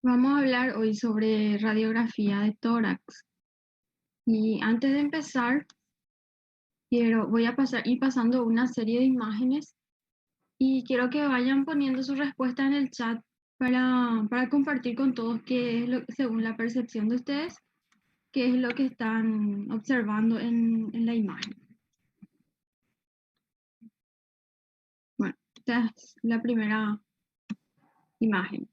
Vamos a hablar hoy sobre radiografía de tórax. Y antes de empezar, ir pasando una serie de imágenes y quiero que vayan poniendo su respuesta en el chat para compartir con todos qué es según la percepción de ustedes, qué es lo que están observando en la imagen. Bueno, esta es la primera imagen.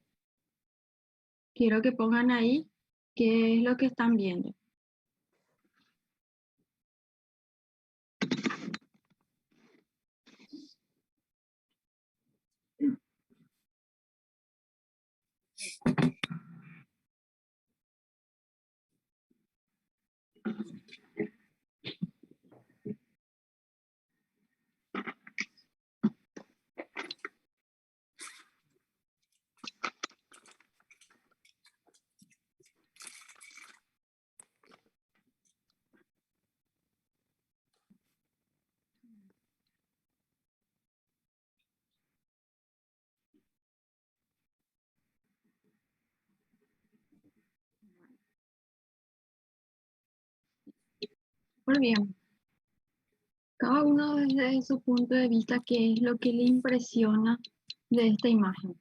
Quiero que pongan ahí qué es lo que están viendo. Muy bien. Cada uno desde su punto de vista, qué es lo que le impresiona de esta imagen.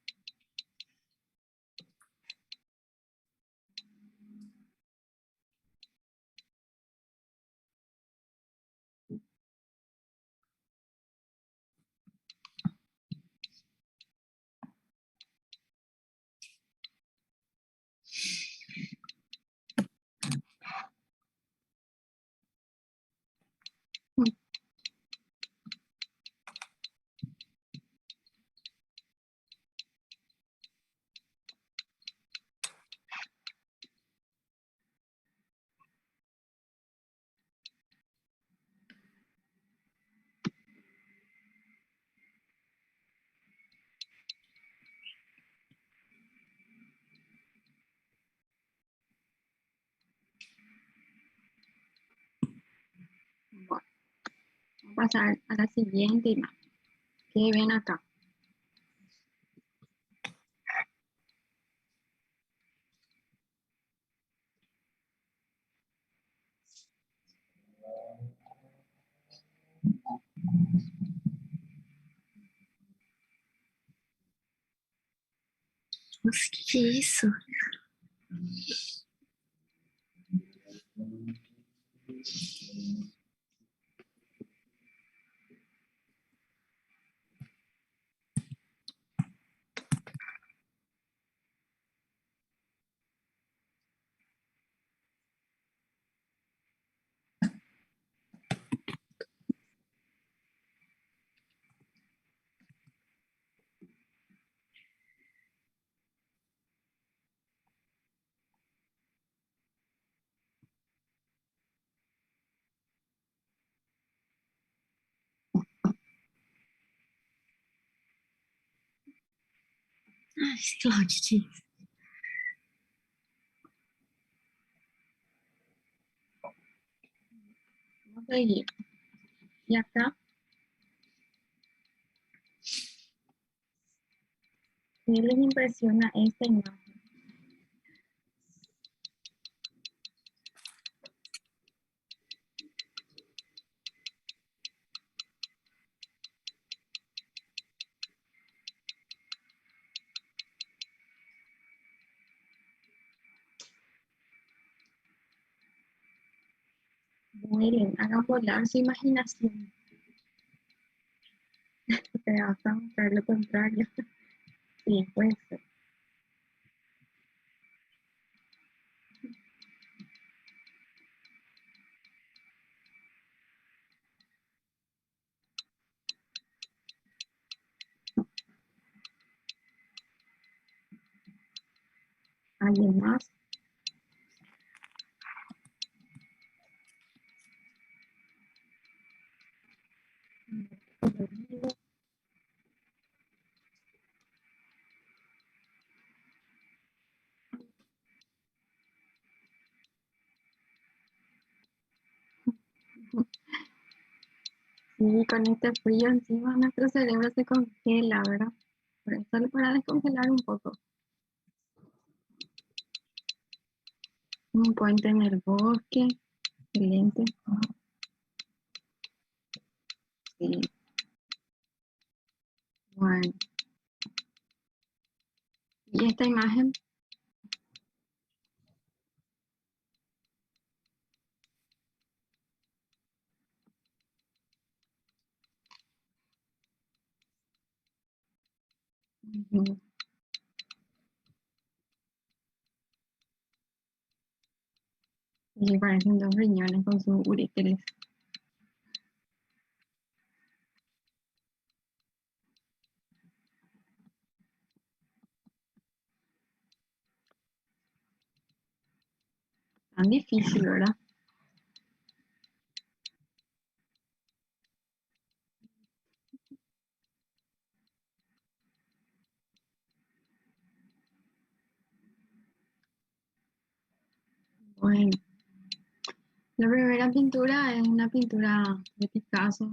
Bueno, vamos a pasar a la siguiente imagen. ¿Qué ven acá? Nossa, que é isso? Ai, sei lá o que é isso. Vamos a seguir. Y acá, ¿qué les impresiona esta imagen? Vuelen, hagan volar su imaginación. Te vas a mostrar lo contrario. Sí, puede ser. ¿Alguien más? Sí, con este frío encima nuestro cerebro se congela, ¿verdad? Por eso para descongelar un poco. Un puente en el bosque. Excelente. Sí. Bueno. Y esta imagen. Ujú. Y parecen dos riñones con sus uréteres. Tan difícil, ¿verdad? Bueno, la primera pintura es una pintura de Picasso,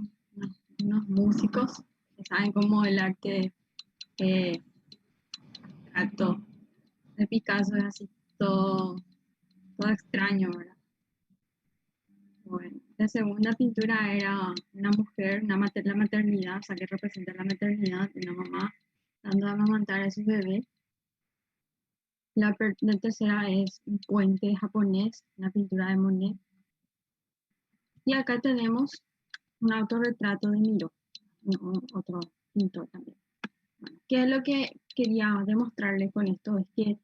unos músicos que saben cómo el arte eh, abstracto de Picasso es así todo extraño, ¿verdad? Bueno, la segunda pintura era una mujer, la maternidad, o sea, que representa la maternidad de una mamá dando a amamantar a su bebé. La tercera es un puente japonés, una pintura de Monet. Y acá tenemos un autorretrato de Miro, otro pintor también. Bueno, ¿qué es lo que quería demostrarles con esto? Es que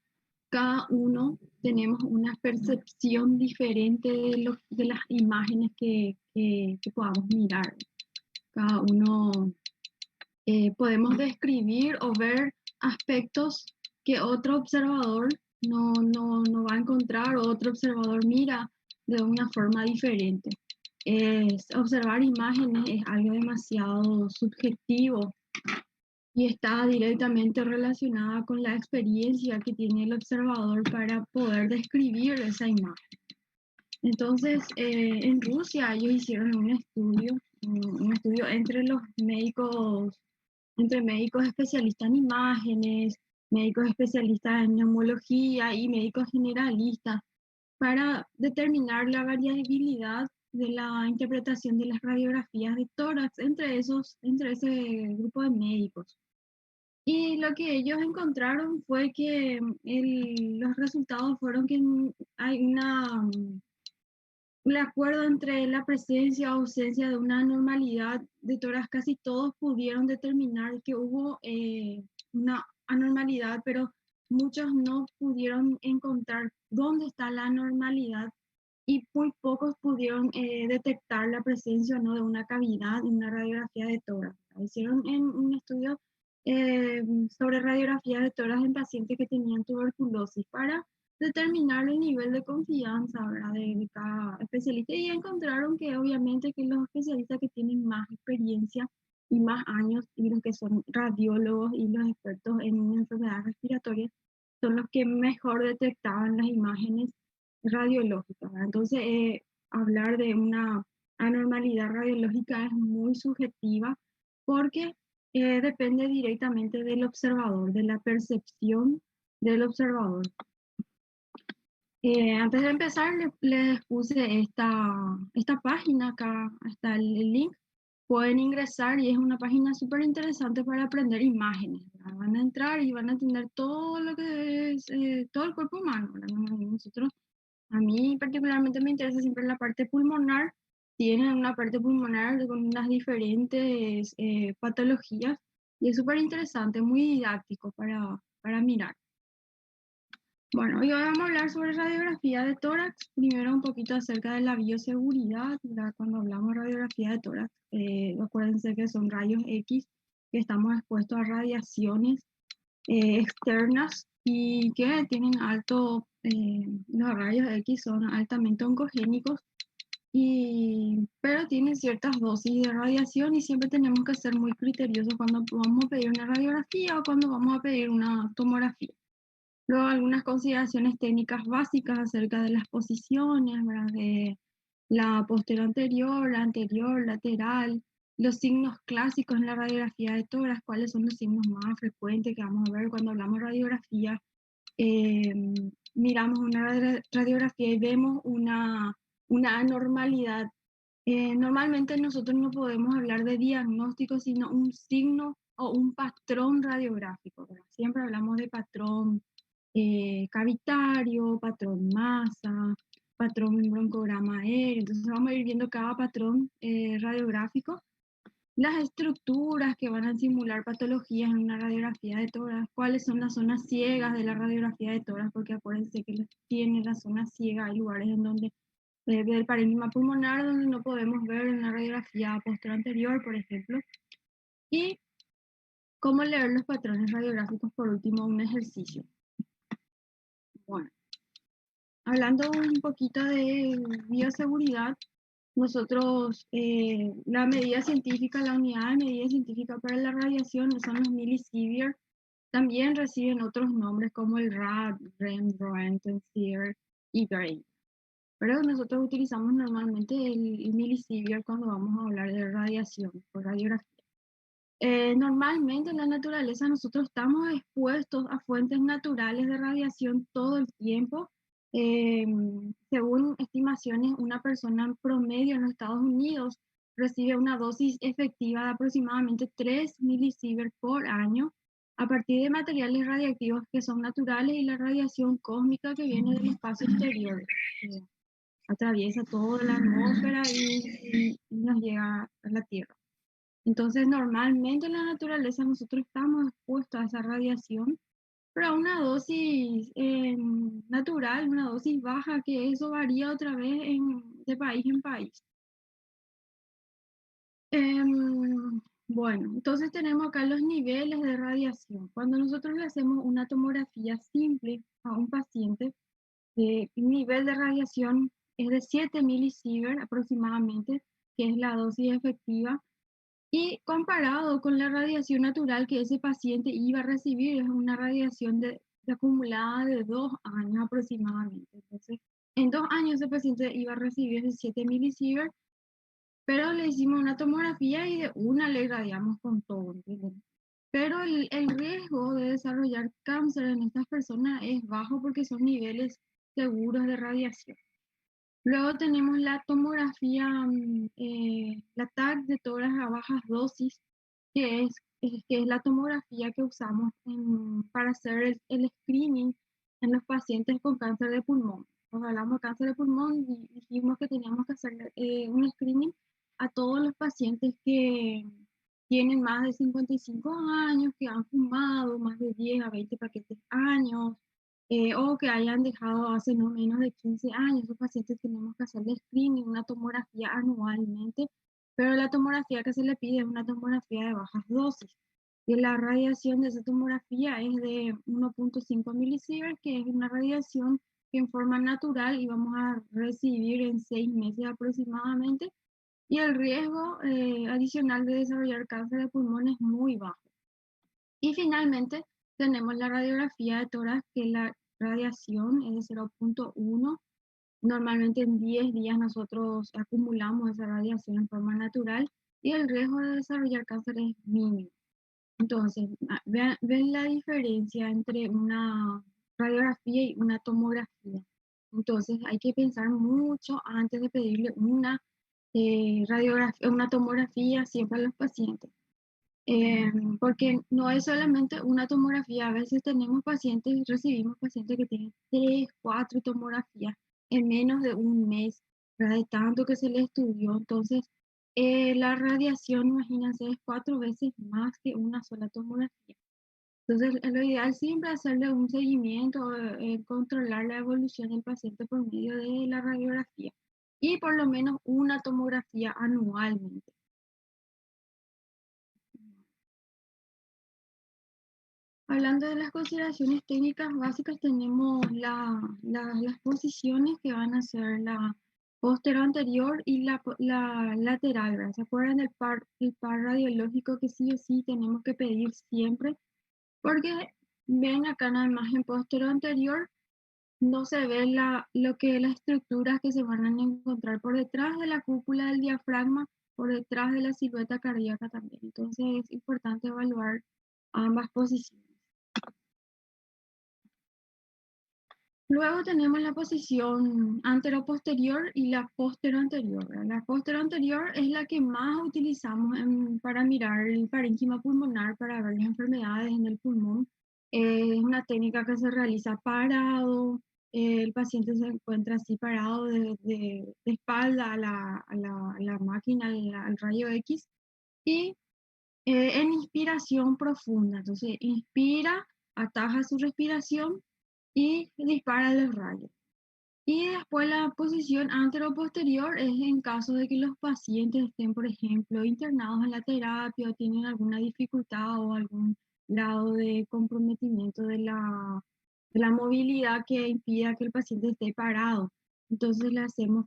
cada uno tenemos una percepción diferente de las imágenes que podamos mirar. Cada uno podemos describir o ver aspectos que otro observador no va a encontrar o otro observador mira de una forma diferente. Observar imágenes es algo demasiado subjetivo y está directamente relacionada con la experiencia que tiene el observador para poder describir esa imagen. Entonces, en Rusia ellos hicieron un estudio entre médicos especialistas en imágenes, médicos especialistas en neumología y médicos generalistas para determinar la variabilidad de la interpretación de las radiografías de tórax entre ese grupo de médicos. Y lo que ellos encontraron fue que los resultados fueron que hay un acuerdo entre la presencia o ausencia de una anormalidad de tórax. Casi todos pudieron determinar que hubo una anormalidad, pero muchos no pudieron encontrar dónde está la anormalidad y muy pocos pudieron detectar la presencia o no de una cavidad en una radiografía de tórax. Hicieron en un estudio eh, sobre radiografía de tórax en pacientes que tenían tuberculosis para determinar el nivel de confianza, ¿verdad? De cada especialista y encontraron que obviamente que los especialistas que tienen más experiencia y más años y los que son radiólogos y los expertos en enfermedades respiratorias son los que mejor detectaban las imágenes radiológicas, ¿verdad? Entonces, hablar de una anormalidad radiológica es muy subjetiva porque depende directamente del observador, de la percepción del observador. Antes de empezar, les puse esta página acá, está el link. Pueden ingresar y es una página súper interesante para aprender imágenes, ¿verdad? Van a entrar y van a entender todo lo que es todo el cuerpo humano, ¿verdad? A mí particularmente me interesa siempre la parte pulmonar. Tienen una parte pulmonar con unas diferentes patologías y es súper interesante, muy didáctico para mirar. Bueno, hoy vamos a hablar sobre radiografía de tórax. Primero un poquito acerca de la bioseguridad, ¿verdad? Cuando hablamos de radiografía de tórax, acuérdense que son rayos X, que estamos expuestos a radiaciones externas y que tienen los rayos X son altamente oncogénicos, pero tienen ciertas dosis de radiación y siempre tenemos que ser muy criteriosos cuando vamos a pedir una radiografía o cuando vamos a pedir una tomografía. Luego algunas consideraciones técnicas básicas acerca de las posiciones, ¿verdad? De la posterior anterior, la anterior, lateral, los signos clásicos en la radiografía de tórax, cuáles son los signos más frecuentes que vamos a ver cuando hablamos de radiografía, miramos una radiografía y vemos una anormalidad. Normalmente nosotros no podemos hablar de diagnóstico, sino un signo o un patrón radiográfico, ¿verdad? Siempre hablamos de patrón cavitario, patrón masa, patrón broncograma aéreo. Entonces vamos a ir viendo cada patrón radiográfico, las estructuras que van a simular patologías en una radiografía de tórax, cuáles son las zonas ciegas de la radiografía de tórax, porque acuérdense que tiene la zona ciega, hay lugares en donde del parénquima pulmonar donde no podemos ver en la radiografía posterior anterior, por ejemplo, y cómo leer los patrones radiográficos, por último, un ejercicio. Bueno, hablando un poquito de bioseguridad, nosotros, la medida científica, la unidad de medida científica para la radiación son los millisieverts. También reciben otros nombres como el RAD, REM, ROENT, TENSIER y GRADE. Pero nosotros utilizamos normalmente el millisievert cuando vamos a hablar de radiación o radiografía. Normalmente en la naturaleza nosotros estamos expuestos a fuentes naturales de radiación todo el tiempo. Según estimaciones, una persona en promedio en los Estados Unidos recibe una dosis efectiva de aproximadamente 3 millisieverts por año a partir de materiales radiactivos que son naturales y la radiación cósmica que viene del espacio exterior. Atraviesa toda la atmósfera y nos llega a la Tierra. Entonces, normalmente en la naturaleza nosotros estamos expuestos a esa radiación, pero a una dosis natural, una dosis baja, que eso varía otra vez de país en país. Bueno, entonces tenemos acá los niveles de radiación. Cuando nosotros le hacemos una tomografía simple a un paciente, el nivel de radiación es de 7 millisieverts aproximadamente, que es la dosis efectiva. Y comparado con la radiación natural que ese paciente iba a recibir, es una radiación de acumulada de 2 años aproximadamente. Entonces, en 2 años ese paciente iba a recibir 17 millisieverts, pero le hicimos una tomografía y de una le irradiamos con todo, ¿entienden? Pero el riesgo de desarrollar cáncer en estas personas es bajo porque son niveles seguros de radiación. Luego tenemos la tomografía, la TAC de tórax a bajas dosis, que es la tomografía que usamos para hacer el screening en los pacientes con cáncer de pulmón. Cuando hablamos de cáncer de pulmón, dijimos que teníamos que hacer un screening a todos los pacientes que tienen más de 55 años, que han fumado más de 10 a 20 paquetes años, o que hayan dejado hace no menos de 15 años. Esos pacientes tenemos que hacerle screening, una tomografía anualmente, pero la tomografía que se le pide es una tomografía de bajas dosis. Y la radiación de esa tomografía es de 1.5 millisieverts, que es una radiación que en forma natural íbamos a recibir en 6 meses aproximadamente, y el riesgo adicional de desarrollar cáncer de pulmón es muy bajo. Y finalmente tenemos la radiografía de tórax, que la radiación es de 0.1. Normalmente en 10 días nosotros acumulamos esa radiación en forma natural y el riesgo de desarrollar cáncer es mínimo. Entonces, ven la diferencia entre una radiografía y una tomografía. Entonces, hay que pensar mucho antes de pedirle una radiografía, una tomografía siempre a los pacientes. Porque no es solamente una tomografía, a veces tenemos pacientes, recibimos pacientes que tienen 3, 4 tomografías en menos de un mes, ¿verdad? De tanto que se le estudió. Entonces, la radiación, imagínense, es 4 veces más que una sola tomografía. Entonces, lo ideal siempre es hacerle un seguimiento, controlar la evolución del paciente por medio de la radiografía y por lo menos una tomografía anualmente. Hablando de las consideraciones técnicas básicas, tenemos las posiciones que van a ser la posterior anterior y la lateral, ¿verdad? ¿Se acuerdan el par radiológico que sí o sí tenemos que pedir siempre? Porque ven acá en la imagen posterior anterior, no se ve lo que las estructuras que se van a encontrar por detrás de la cúpula del diafragma, por detrás de la silueta cardíaca también. Entonces es importante evaluar ambas posiciones. Luego tenemos la posición anteroposterior y la posteroanterior, ¿verdad? La posteroanterior es la que más utilizamos para mirar el parénquima pulmonar, para ver las enfermedades en el pulmón. Es una técnica que se realiza parado, el paciente se encuentra así parado de espalda a la máquina, al rayo X, y en inspiración profunda. Entonces, inspira, ataja su respiración y dispara los rayos. Y después la posición anteroposterior es en caso de que los pacientes estén, por ejemplo, internados en la terapia o tienen alguna dificultad o algún grado de comprometimiento de la movilidad que impida que el paciente esté parado. Entonces le hacemos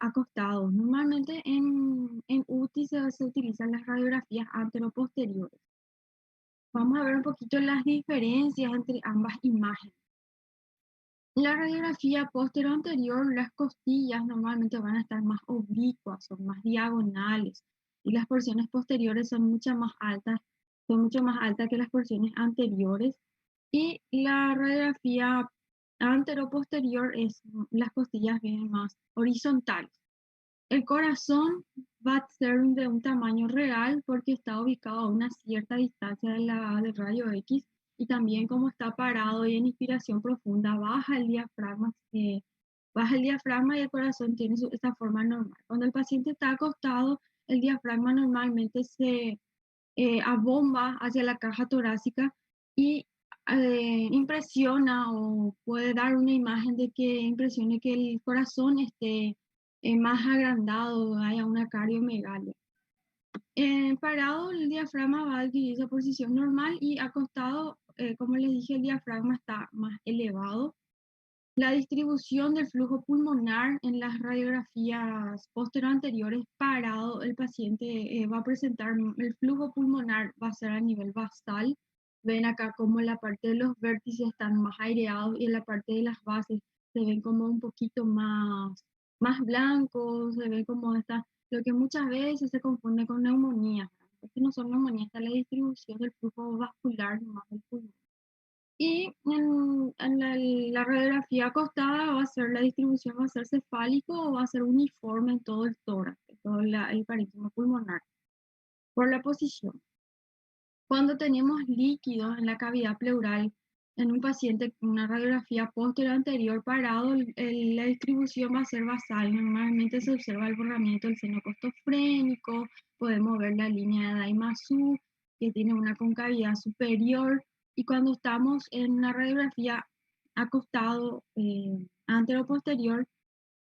acostados. Normalmente en UTI se utilizan las radiografías anteroposteriores. Vamos a ver un poquito las diferencias entre ambas imágenes. La radiografía posterior, las costillas normalmente van a estar más oblicuas, son más diagonales, y las porciones posteriores son mucho más altas que las porciones anteriores. Y la radiografía anteroposterior las costillas vienen más horizontales. El corazón va a ser de un tamaño real porque está ubicado a una cierta distancia del rayo X, y también como está parado y en inspiración profunda, baja el diafragma y el corazón tiene esta forma normal. Cuando el paciente está acostado, el diafragma normalmente se abomba hacia la caja torácica y impresiona o puede dar una imagen de que impresione que el corazón esté más agrandado, haya una cardiomegalia. Parado, el diafragma va a adquirir esa posición normal, y acostado, como les dije, el diafragma está más elevado. La distribución del flujo pulmonar en las radiografías anteriores parado, el paciente va a presentar, el flujo pulmonar va a ser a nivel basal. Ven acá como la parte de los vértices están más aireados y en la parte de las bases se ven como un poquito más blancos, se ven como lo que muchas veces se confunde con neumonía. Porque no son neumonías, está la distribución del flujo vascular más del pulmón. Y en la radiografía acostada la distribución va a ser cefálico o va a ser uniforme en todo el tórax, en todo el parénquima pulmonar, por la posición. Cuando tenemos líquidos en la cavidad pleural en un paciente con una radiografía anterior parado, la distribución va a ser basal. Normalmente se observa el borramiento del seno costofrénico, podemos ver la línea de Daimasu, que tiene una concavidad superior, y cuando estamos en una radiografía acostado antero-posterior,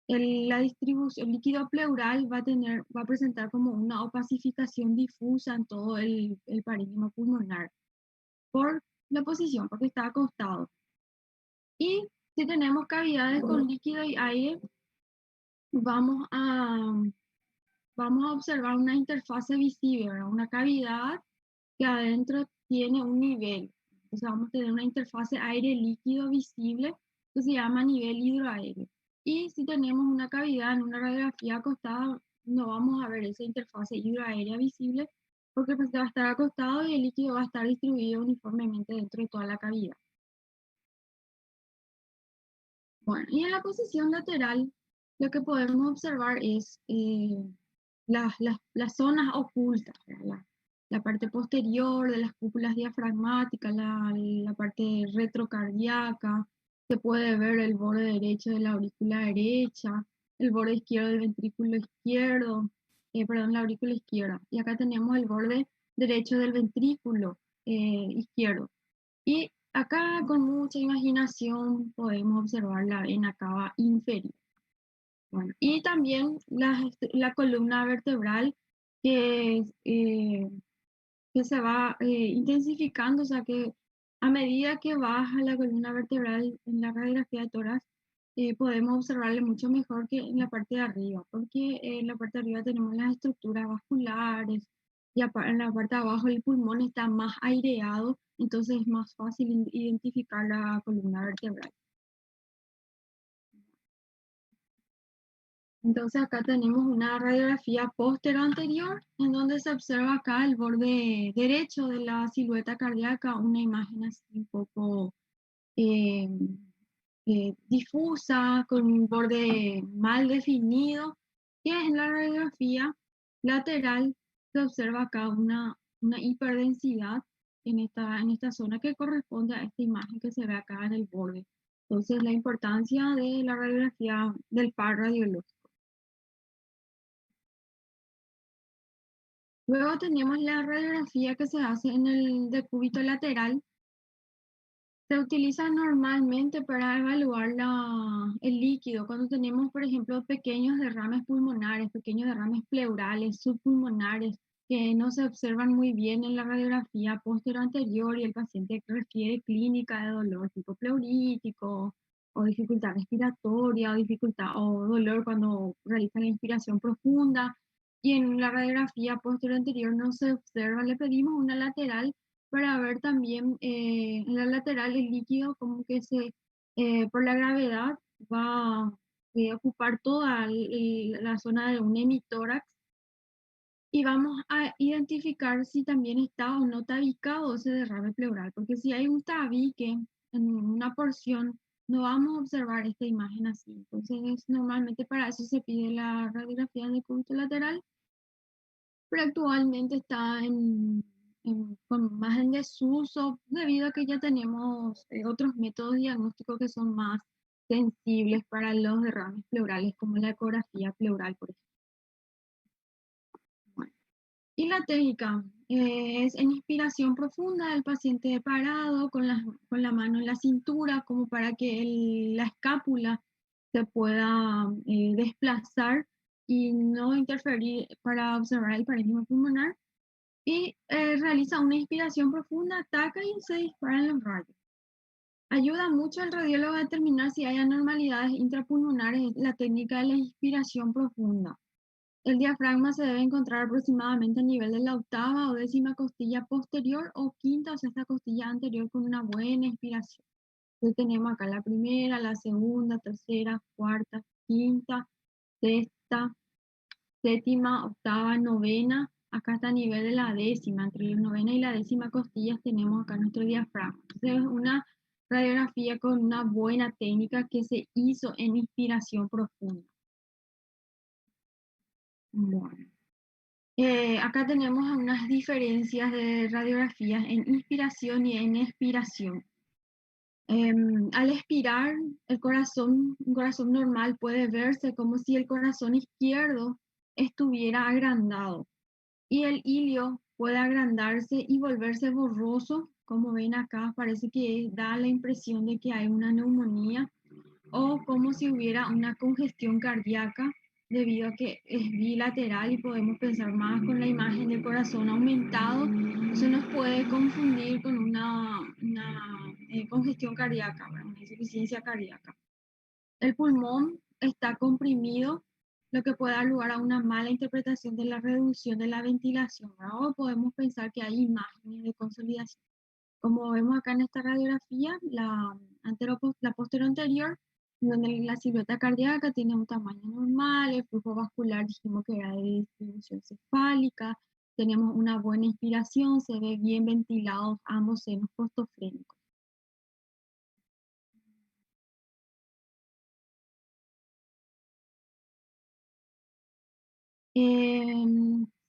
el líquido pleural va a presentar como una opacificación difusa en todo el parénquima pulmonar por la posición, porque está acostado. Y si tenemos cavidades con líquido y aire, vamos a, vamos a observar una interfase visible, ¿verdad? Una cavidad que adentro tiene un nivel. Entonces vamos a tener una interfase aire-líquido visible que se llama nivel hidroaéreo. Y si tenemos una cavidad en una radiografía acostada, no vamos a ver esa interfase hidroaérea visible porque el paciente va a estar acostado y el líquido va a estar distribuido uniformemente dentro de toda la cavidad. Bueno, y en la posición lateral, lo que podemos observar es las zonas ocultas, la parte posterior de las cúpulas diafragmáticas, la parte retrocardíaca. Se puede ver el borde derecho de la aurícula derecha, el borde izquierdo del ventrículo izquierdo, perdón, la aurícula izquierda. Y acá tenemos el borde derecho del ventrículo izquierdo. Y acá con mucha imaginación podemos observar la vena cava inferior. Bueno, y también la columna vertebral que, eh, que se va intensificando, o sea que a medida que baja la columna vertebral en la radiografía de tórax, podemos observarle mucho mejor que en la parte de arriba, porque en la parte de arriba tenemos las estructuras vasculares y en la parte de abajo el pulmón está más aireado, entonces es más fácil identificar la columna vertebral. Entonces acá tenemos una radiografía anterior en donde se observa acá el borde derecho de la silueta cardíaca, una imagen así un poco eh, difusa, con un borde mal definido, y en la radiografía lateral se observa acá una hiperdensidad en esta zona que corresponde a esta imagen que se ve acá en el borde. Entonces, la importancia de la radiografía del par radiológico. Luego tenemos la radiografía que se hace en el decúbito lateral. Se utiliza normalmente para evaluar el líquido. Cuando tenemos, por ejemplo, pequeños derrames pulmonares, pequeños derrames pleurales, subpulmonares, que no se observan muy bien en la radiografía posterior y el paciente refiere clínica de dolor tipo pleurítico o dificultad respiratoria o dificultad o dolor cuando realiza la inspiración profunda. Y en la radiografía posterior no se observa, le pedimos una lateral para ver también en la lateral el líquido como que por la gravedad va a ocupar toda la zona de un hemitórax y vamos a identificar si también está o no tabicado ese derrame pleural, porque si hay un tabique en una porción, no vamos a observar esta imagen así. Entonces, normalmente para eso se pide la radiografía del cúbito lateral, pero actualmente está más en desuso debido a que ya tenemos otros métodos diagnósticos que son más sensibles para los derrames pleurales, como la ecografía pleural, por ejemplo. Bueno, y la técnica es en inspiración profunda, el paciente parado con la mano en la cintura, como para que la escápula se pueda desplazar y no interferir para observar el parésima pulmonar. Y realiza una inspiración profunda, ataca y se disparan los rayos. Ayuda mucho al radiólogo a determinar si hay anormalidades intrapulmonares en la técnica de la inspiración profunda. El diafragma se debe encontrar aproximadamente a nivel de la octava o décima costilla posterior o quinta o sexta costilla anterior con una buena inspiración. Entonces tenemos acá la primera, la segunda, tercera, cuarta, quinta, sexta, séptima, octava, novena. Acá está a nivel de la décima, entre la novena y la décima costillas tenemos acá nuestro diafragma. Entonces es una radiografía con una buena técnica que se hizo en inspiración profunda. Bueno. Acá tenemos unas diferencias de radiografías en inspiración y en expiración. Al expirar, un corazón normal puede verse como si el corazón izquierdo estuviera agrandado. Y el hilio puede agrandarse y volverse borroso, como ven acá, parece que da la impresión de que hay una neumonía o como si hubiera una congestión cardíaca debido a que es bilateral y podemos pensar más con la imagen del corazón aumentado. Eso nos puede confundir con una congestión cardíaca, una insuficiencia cardíaca. El pulmón está comprimido, lo que puede dar lugar a una mala interpretación de la reducción de la ventilación, ¿verdad? O podemos pensar que hay imágenes de consolidación. Como vemos acá en esta radiografía, la posterior anterior, donde la silueta cardíaca tiene un tamaño normal, el flujo vascular dijimos que era de distribución cefálica, tenemos una buena inspiración, se ve bien ventilados ambos senos costofrénicos.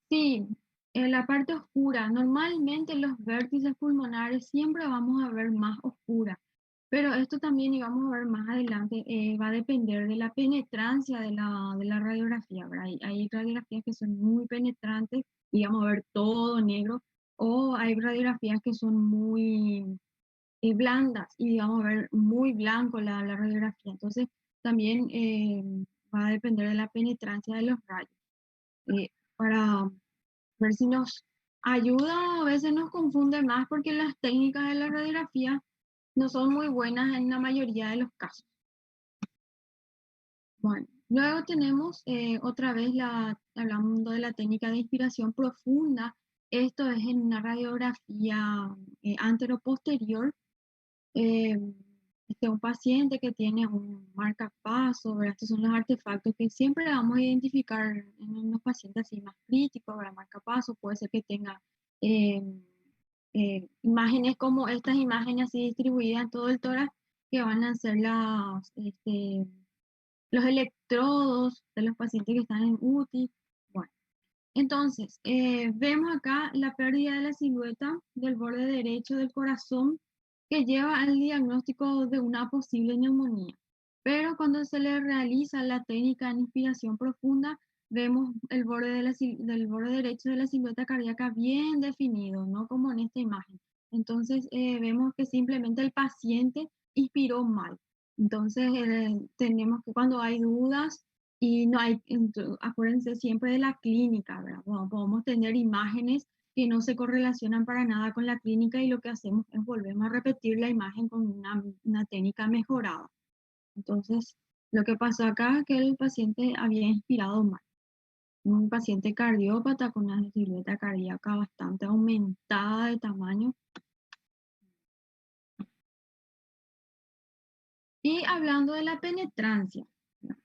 Sí, en la parte oscura, normalmente los vértices pulmonares siempre vamos a ver más oscura, pero esto también, y vamos a ver más adelante, va a depender de la penetrancia de la radiografía, ¿verdad? Hay radiografías que son muy penetrantes y vamos a ver todo negro, o hay radiografías que son muy blandas y vamos a ver muy blanco la radiografía. Entonces, también va a depender de la penetrancia de los rayos. Para ver si nos ayuda o a veces nos confunde más porque las técnicas de la radiografía no son muy buenas en la mayoría de los casos. Bueno, luego tenemos otra vez hablando de la técnica de inspiración profunda. Esto es en una radiografía anteroposterior. Eh, un paciente que tiene un marcapaso, ¿verdad? Estos son los artefactos que siempre vamos a identificar en los pacientes así más críticos, ¿verdad? Marcapaso, puede ser que tenga eh, imágenes como estas imágenes así distribuidas en todo el tórax, que van a ser los electrodos de los pacientes que están en UTI. Bueno, entonces, vemos acá la pérdida de la silueta del borde derecho del corazón que lleva al diagnóstico de una posible neumonía. Pero cuando se le realiza la técnica de inspiración profunda, vemos el borde del borde derecho de la silueta cardíaca bien definido, no como en esta imagen. Entonces, vemos que simplemente el paciente inspiró mal. Entonces, tenemos que cuando hay dudas y no hay, acuérdense siempre de la clínica, ¿verdad? Bueno, podemos tener imágenes que no se correlacionan para nada con la clínica y lo que hacemos es volvemos a repetir la imagen con una técnica mejorada. Entonces, lo que pasó acá es que el paciente había inspirado mal. Un paciente cardiópata con una silueta cardíaca bastante aumentada de tamaño. Y hablando de la penetrancia,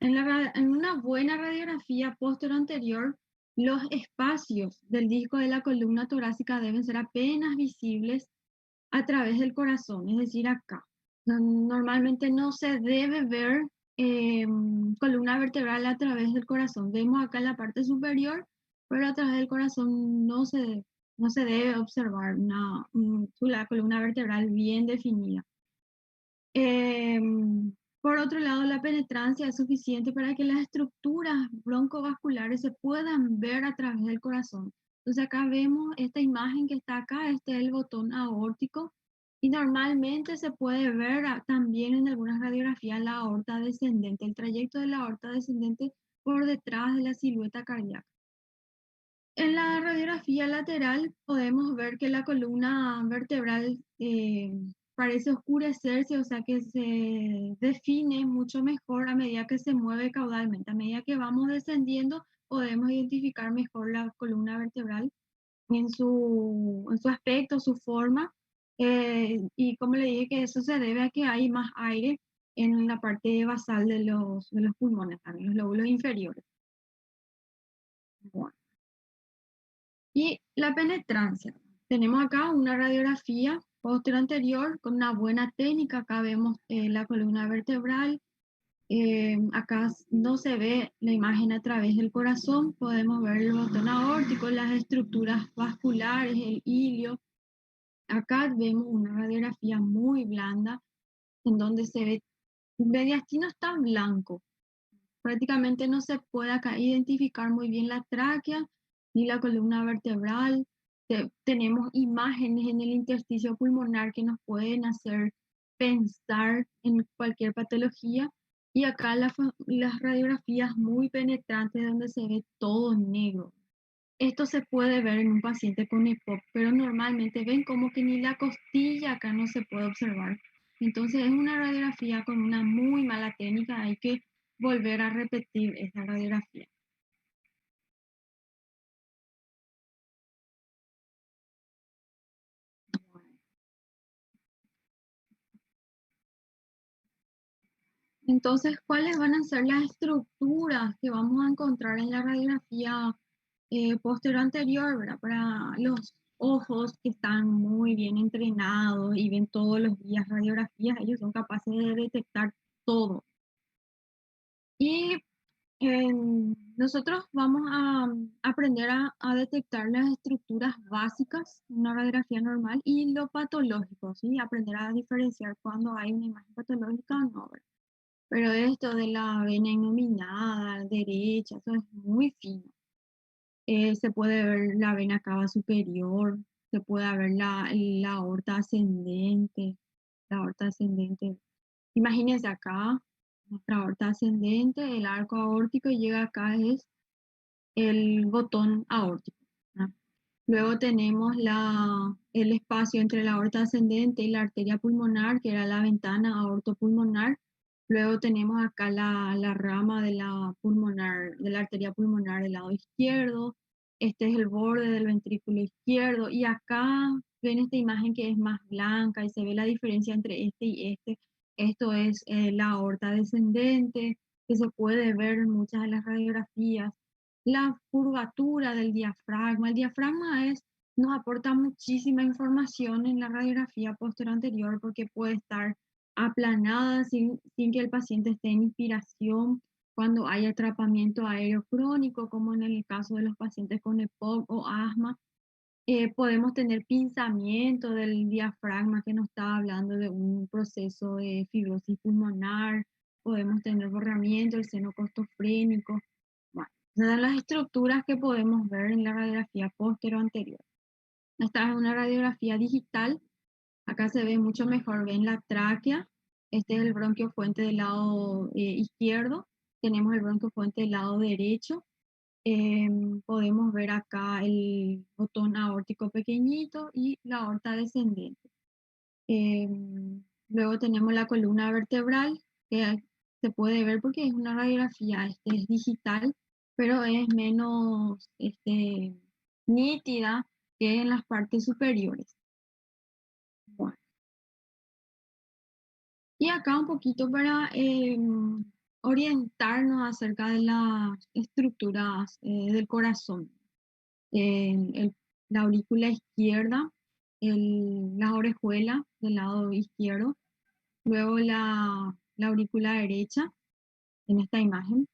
en una buena radiografía posterior anterior, los espacios del disco de la columna torácica deben ser apenas visibles a través del corazón, es decir, acá. Normalmente no se debe ver columna vertebral a través del corazón. Vemos acá en la parte superior, pero a través del corazón no se debe observar la columna vertebral bien definida. Por otro lado, la penetrancia es suficiente para que las estructuras broncovasculares se puedan ver a través del corazón. Entonces acá vemos esta imagen que está acá, este es el botón aórtico, y normalmente se puede ver también en algunas radiografías la aorta descendente, el trayecto de la aorta descendente por detrás de la silueta cardíaca. En la radiografía lateral podemos ver que la columna vertebral parece oscurecerse, o sea que se define mucho mejor a medida que se mueve caudalmente. A medida que vamos descendiendo, podemos identificar mejor la columna vertebral en su aspecto, su forma. Y como le dije, que eso se debe a que hay más aire en la parte basal de los pulmones, también los lóbulos inferiores. Bueno. Y la penetrancia. Tenemos acá una radiografía posterior anterior con una buena técnica. Acá vemos la columna vertebral. Acá no se ve la imagen a través del corazón. Podemos ver el botón aórtico, las estructuras vasculares, el ilio. Acá vemos una radiografía muy blanda en donde se ve, el mediastino está blanco. Prácticamente no se puede acá identificar muy bien la tráquea ni la columna vertebral. Tenemos imágenes en el intersticio pulmonar que nos pueden hacer pensar en cualquier patología. Y acá las radiografías muy penetrantes donde se ve todo negro. Esto se puede ver en un paciente con EPOC, pero normalmente ven como que ni la costilla acá no se puede observar. Entonces es una radiografía con una muy mala técnica, hay que volver a repetir esta radiografía. Entonces, ¿cuáles van a ser las estructuras que vamos a encontrar en la radiografía posterior anterior, ¿verdad? Para los ojos que están muy bien entrenados y ven todos los días radiografías, ellos son capaces de detectar todo. Y nosotros vamos a aprender a detectar las estructuras básicas en una radiografía normal y lo patológico, ¿sí? Aprender a diferenciar cuando hay una imagen patológica o no, ¿verdad? Pero esto de la vena innominada, derecha, eso es muy fino. Se puede ver la vena cava superior, se puede ver la aorta ascendente, la aorta ascendente. Imagínense acá, nuestra aorta ascendente, el arco aórtico y llega acá es el botón aórtico, ¿verdad? Luego tenemos el espacio entre la aorta ascendente y la arteria pulmonar, que era la ventana aortopulmonar. Luego tenemos acá la rama de la pulmonar, de la arteria pulmonar del lado izquierdo. Este es el borde del ventrículo izquierdo. Y acá ven esta imagen que es más blanca y se ve la diferencia entre este y este. Esto es la aorta descendente, que se puede ver en muchas de las radiografías. La curvatura del diafragma. El diafragma nos aporta muchísima información en la radiografía posterior anterior porque puede estar aplanada, sin que el paciente esté en inspiración. Cuando hay atrapamiento aéreo crónico, como en el caso de los pacientes con EPOC o asma, podemos tener pinzamiento del diafragma, que nos está hablando de un proceso de fibrosis pulmonar. Podemos tener borramiento del seno costofrénico. Bueno, esas son las estructuras que podemos ver en la radiografía póstero anterior. Esta es una radiografía digital. Acá se ve mucho mejor, ven la tráquea. Este es el bronquio fuente del lado izquierdo. Tenemos el bronquio fuente del lado derecho. Podemos ver acá el botón aórtico pequeñito y la aorta descendente. Luego tenemos la columna vertebral, que se puede ver porque es una radiografía, es digital, pero es menos nítida que en las partes superiores. Bueno, y acá un poquito para orientarnos acerca de las estructuras del corazón. el- la aurícula izquierda, la orejuela del lado izquierdo, luego la aurícula derecha en esta imagen,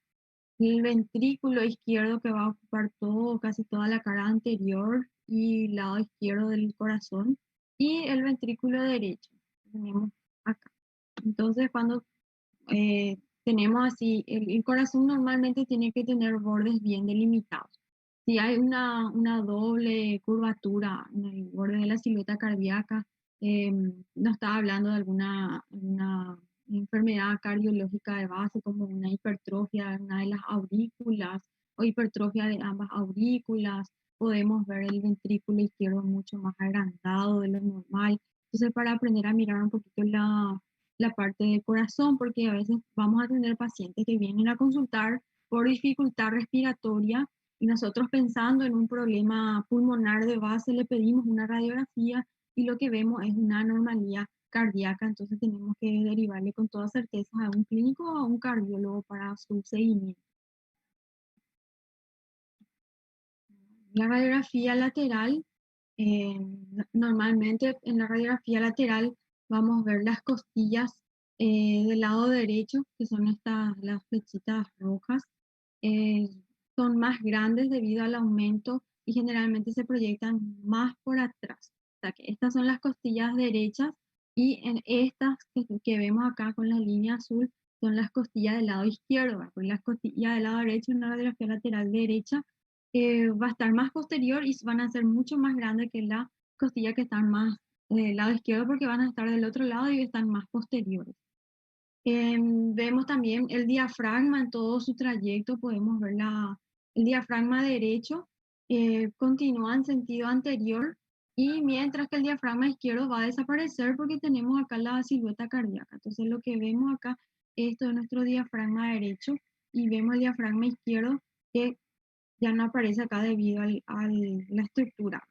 el ventrículo izquierdo que va a ocupar todo, casi toda la cara anterior y lado izquierdo del corazón, y el ventrículo derecho que tenemos acá. Entonces, cuando tenemos así, el corazón normalmente tiene que tener bordes bien delimitados. Si hay una doble curvatura en el borde de la silueta cardíaca, no está hablando de alguna enfermedad cardiológica de base, como una hipertrofia de una de las aurículas o hipertrofia de ambas aurículas. Podemos ver el ventrículo izquierdo mucho más agrandado de lo normal. Entonces, para aprender a mirar un poquito la parte del corazón, porque a veces vamos a tener pacientes que vienen a consultar por dificultad respiratoria y nosotros pensando en un problema pulmonar de base le pedimos una radiografía y lo que vemos es una anormalía cardíaca, entonces tenemos que derivarle con toda certeza a un clínico o a un cardiólogo para su seguimiento. La radiografía lateral, eh, normalmente en la radiografía lateral vamos a ver las costillas del lado derecho, que son las flechitas rojas. eh, Son más grandes debido al aumento y generalmente se proyectan más por atrás. O sea que estas son las costillas derechas y en estas que vemos acá con la línea azul son las costillas del lado izquierdo, ¿verdad? Porque las costillas del lado derecho en la radiografía lateral derecha va a estar más posterior y van a ser mucho más grandes que las costillas que están más del lado izquierdo porque van a estar del otro lado y están más posteriores. Vemos también el diafragma en todo su trayecto, podemos ver el diafragma derecho continúa en sentido anterior y mientras que el diafragma izquierdo va a desaparecer porque tenemos acá la silueta cardíaca. Entonces lo que vemos acá, esto es nuestro diafragma derecho y vemos el diafragma izquierdo que ya no aparece acá debido a la estructura.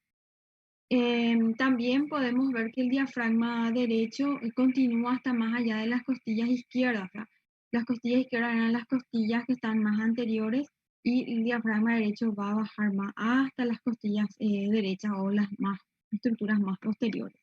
También podemos ver que el diafragma derecho continúa hasta más allá de las costillas izquierdas. ¿Verdad? Las costillas izquierdas eran las costillas que están más anteriores y el diafragma derecho va a bajar más hasta las costillas derechas o las más estructuras más posteriores.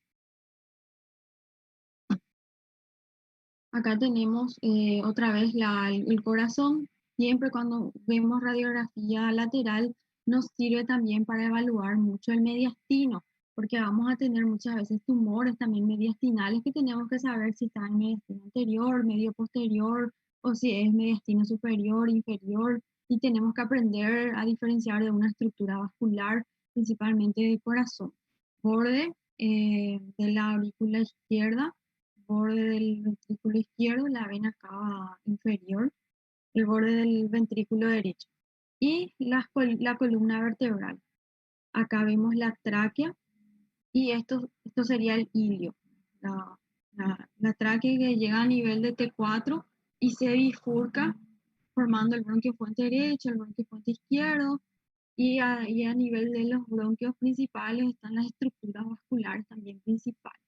Acá tenemos otra vez el corazón. Siempre cuando vemos radiografía lateral nos sirve también para evaluar mucho el mediastino, porque vamos a tener muchas veces tumores también mediastinales que tenemos que saber si está en mediastino anterior, medio posterior o si es mediastino superior, inferior, y tenemos que aprender a diferenciar de una estructura vascular, principalmente del corazón. Borde de la aurícula izquierda, borde del ventrículo izquierdo, la vena cava inferior, el borde del ventrículo derecho y la columna vertebral. Acá vemos la tráquea y esto sería el ilio, la tráquea que llega a nivel de T4 y se bifurca formando el bronquio fuente derecho, el bronquio fuente izquierdo y a nivel de los bronquios principales están las estructuras vasculares también principales.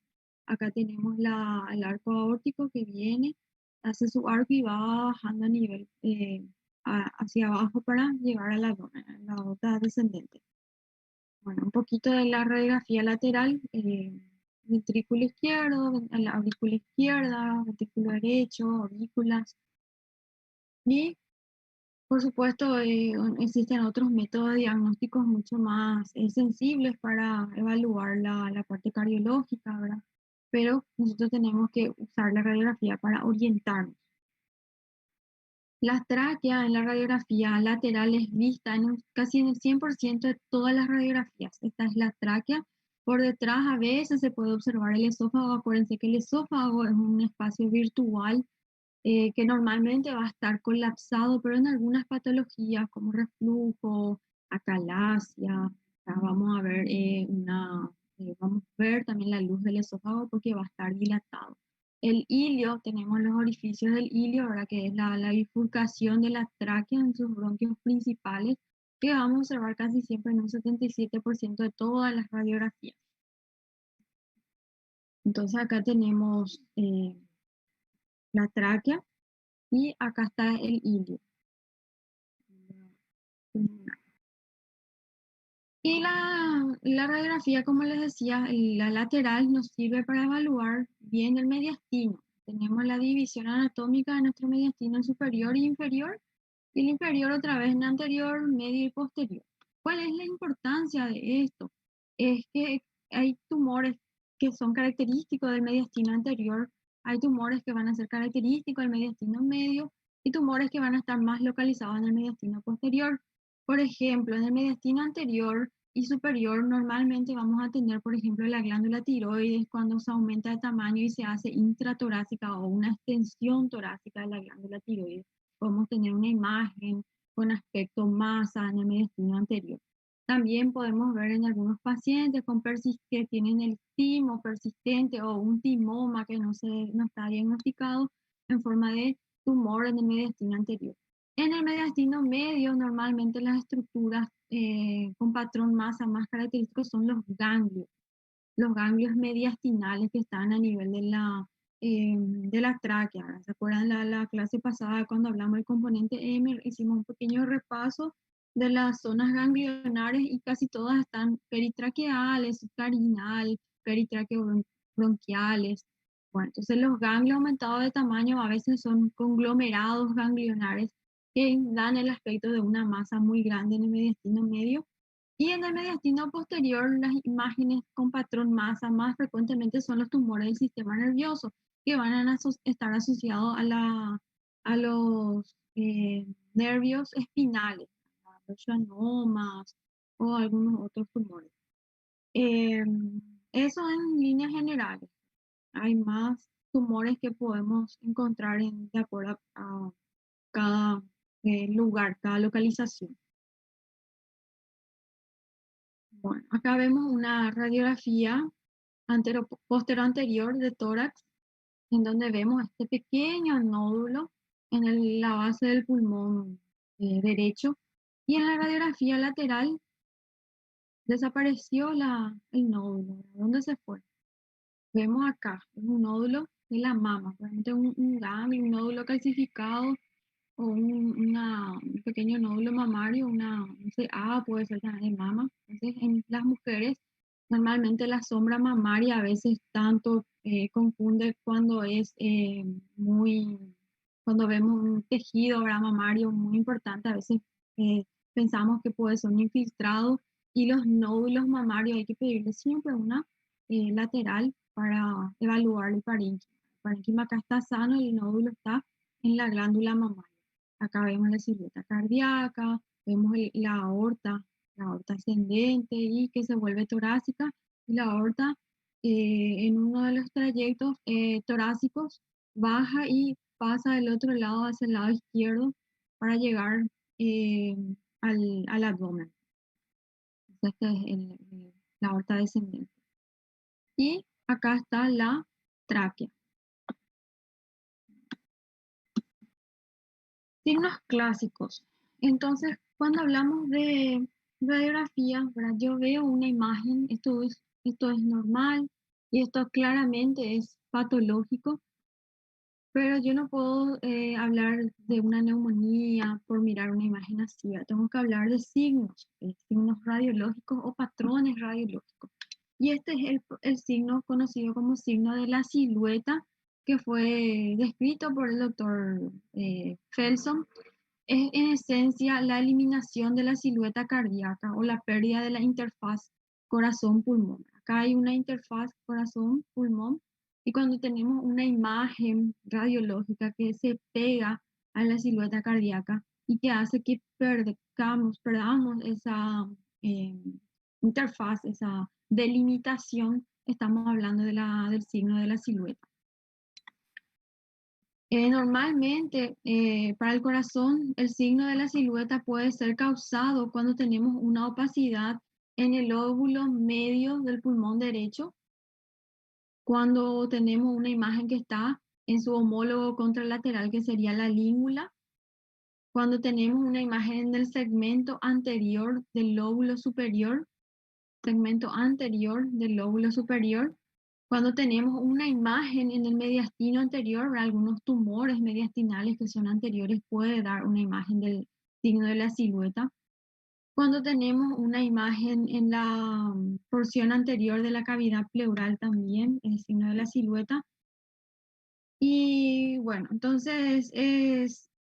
Acá tenemos el arco aórtico que viene, hace su arco y va bajando a nivel hacia abajo para llegar a la aorta descendente. Bueno, un poquito de la radiografía lateral. ventrículo izquierdo, la aurícula izquierda, ventrículo derecho, aurículas. Y por supuesto, existen otros métodos diagnósticos mucho más sensibles para evaluar la parte cardiológica, ¿verdad? Pero nosotros tenemos que usar la radiografía para orientarnos. La tráquea en la radiografía lateral es vista casi en el 100% de todas las radiografías. Esta es la tráquea. Por detrás a veces se puede observar el esófago. Acuérdense que el esófago es un espacio virtual que normalmente va a estar colapsado, pero en algunas patologías como reflujo, acalasia, vamos a ver vamos a ver también la luz del esófago porque va a estar dilatado. El ilio, tenemos los orificios del ilio, ¿verdad? Que es la bifurcación de la tráquea en sus bronquios principales, que vamos a observar casi siempre en un 77% de todas las radiografías. Entonces acá tenemos la tráquea y acá está el ilio. Y la radiografía, como les decía, la lateral nos sirve para evaluar bien el mediastino. Tenemos la división anatómica de nuestro mediastino en superior e inferior, y el inferior otra vez en anterior, medio y posterior. ¿Cuál es la importancia de esto? Es que hay tumores que son característicos del mediastino anterior, hay tumores que van a ser característicos del mediastino medio y tumores que van a estar más localizados en el mediastino posterior. Por ejemplo, en el mediastino anterior y superior normalmente vamos a tener, por ejemplo, la glándula tiroides cuando se aumenta de tamaño y se hace intratorácica o una extensión torácica de la glándula tiroides. Podemos tener una imagen con aspecto masa en el mediastino anterior. También podemos ver en algunos pacientes que tienen el timo persistente o un timoma que no está diagnosticado en forma de tumor en el mediastino anterior. En el mediastino medio, normalmente las estructuras con patrón masa más característicos son los ganglios mediastinales que están a nivel de la tráquea, ¿verdad? ¿Se acuerdan la clase pasada cuando hablamos del componente M? Hicimos un pequeño repaso de las zonas ganglionares y casi todas están peritraqueales, carinal, bronquiales. Bueno, entonces los ganglios aumentados de tamaño a veces son conglomerados ganglionares que dan el aspecto de una masa muy grande en el mediastino medio. Y en el mediastino posterior, las imágenes con patrón masa más frecuentemente son los tumores del sistema nervioso, que van a estar asociados a los nervios espinales, a los schwannomas o algunos otros tumores. Eso en líneas generales. Hay más tumores que podemos encontrar de acuerdo a cada lugar, cada localización. Bueno, acá vemos una radiografía postero anterior de tórax, en donde vemos este pequeño nódulo en la base del pulmón derecho, y en la radiografía lateral desapareció el nódulo. ¿Dónde se fue? Vemos acá, es un nódulo de la mama, realmente un ganglio, un nódulo calcificado o un pequeño nódulo mamario, no sé, puede ser también de mama. Entonces, en las mujeres, normalmente la sombra mamaria a veces tanto confunde cuando cuando vemos un tejido, ¿verdad? Mamario muy importante, a veces eh, pensamos que puede ser un infiltrado y los nódulos mamarios hay que pedirle siempre una lateral para evaluar el parénquima. El parénquima acá está sano y el nódulo está en la glándula mamaria. Acá vemos la silueta cardíaca, vemos la aorta ascendente y que se vuelve torácica, y la aorta en uno de los trayectos torácicos baja y pasa del otro lado hacia el lado izquierdo para llegar eh, al abdomen. Esta es la aorta descendente. Y acá está la tráquea. Signos clásicos. Entonces, cuando hablamos de radiografía, ¿verdad? Yo veo una imagen, esto es normal y esto claramente es patológico, pero yo no puedo hablar de una neumonía por mirar una imagen así, ¿verdad? Tengo que hablar de signos radiológicos o patrones radiológicos. Y este es el signo conocido como signo de la silueta, que fue descrito por el doctor Felson. Es en esencia la eliminación de la silueta cardíaca o la pérdida de la interfaz corazón-pulmón. Acá hay una interfaz corazón-pulmón y cuando tenemos una imagen radiológica que se pega a la silueta cardíaca y que hace que perdamos esa eh, interfaz, esa delimitación, estamos hablando del signo de la silueta. Normalmente, para el corazón, el signo de la silueta puede ser causado cuando tenemos una opacidad en el lóbulo medio del pulmón derecho, cuando tenemos una imagen que está en su homólogo contralateral, que sería la língula, cuando tenemos una imagen en el segmento anterior del lóbulo superior, cuando tenemos una imagen en el mediastino anterior, algunos tumores mediastinales que son anteriores puede dar una imagen del signo de la silueta. Cuando tenemos una imagen en la porción anterior de la cavidad pleural también, el signo de la silueta. Y bueno, entonces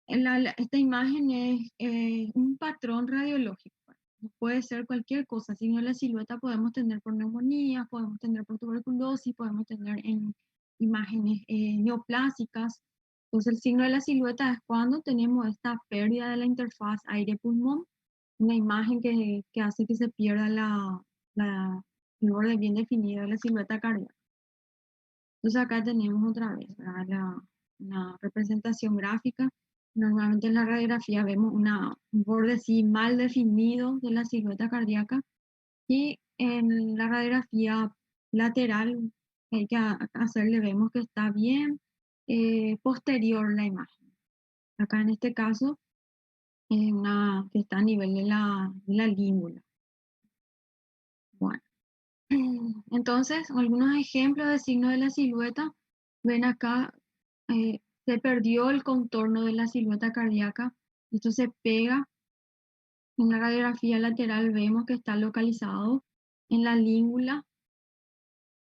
esta imagen es un patrón radiológico. Puede ser cualquier cosa, signo de la silueta podemos tener por neumonía, podemos tener por tuberculosis, podemos tener en imágenes neoplásicas. Entonces el signo de la silueta es cuando tenemos esta pérdida de la interfaz aire-pulmón, una imagen que hace que se pierda el orden bien definido de la silueta cardíaca. Entonces acá tenemos otra vez, ¿verdad? Una representación gráfica. Normalmente en la radiografía vemos un borde así mal definido de la silueta cardíaca y en la radiografía lateral que hay que hacerle vemos que está bien posterior la imagen. Acá en este caso es una que está a nivel de la língula. Bueno. Entonces, algunos ejemplos de signos de la silueta. Ven acá, se perdió el contorno de la silueta cardíaca. Esto se pega. En la radiografía lateral vemos que está localizado en la língula,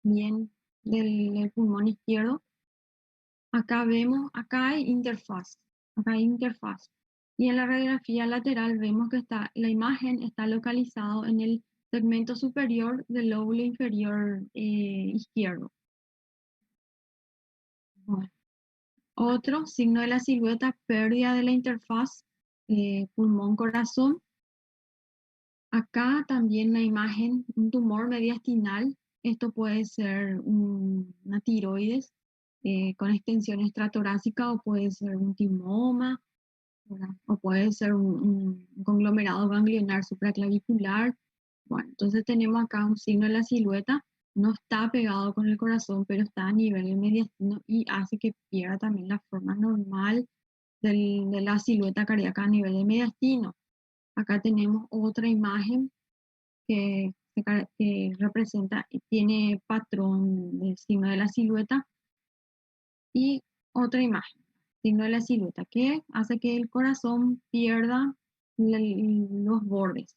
bien, del pulmón izquierdo. Acá vemos, acá hay interfaz. Acá hay interfaz. Y en la radiografía lateral vemos que la imagen está localizado en el segmento superior del lóbulo inferior izquierdo. Bueno, otro signo de la silueta, pérdida de la interfaz pulmón-corazón. Acá también la imagen, un tumor mediastinal. Esto puede ser una tiroides con extensión extratorácica o puede ser un timoma, ¿verdad? O puede ser un conglomerado ganglionar supraclavicular. Bueno, entonces tenemos acá un signo de la silueta, no está pegado con el corazón, pero está a nivel del mediastino y hace que pierda también la forma normal de la silueta cardíaca a nivel del mediastino. Acá tenemos otra imagen que representa y tiene patrón del signo de la silueta y otra imagen, signo de la silueta, que hace que el corazón pierda los bordes.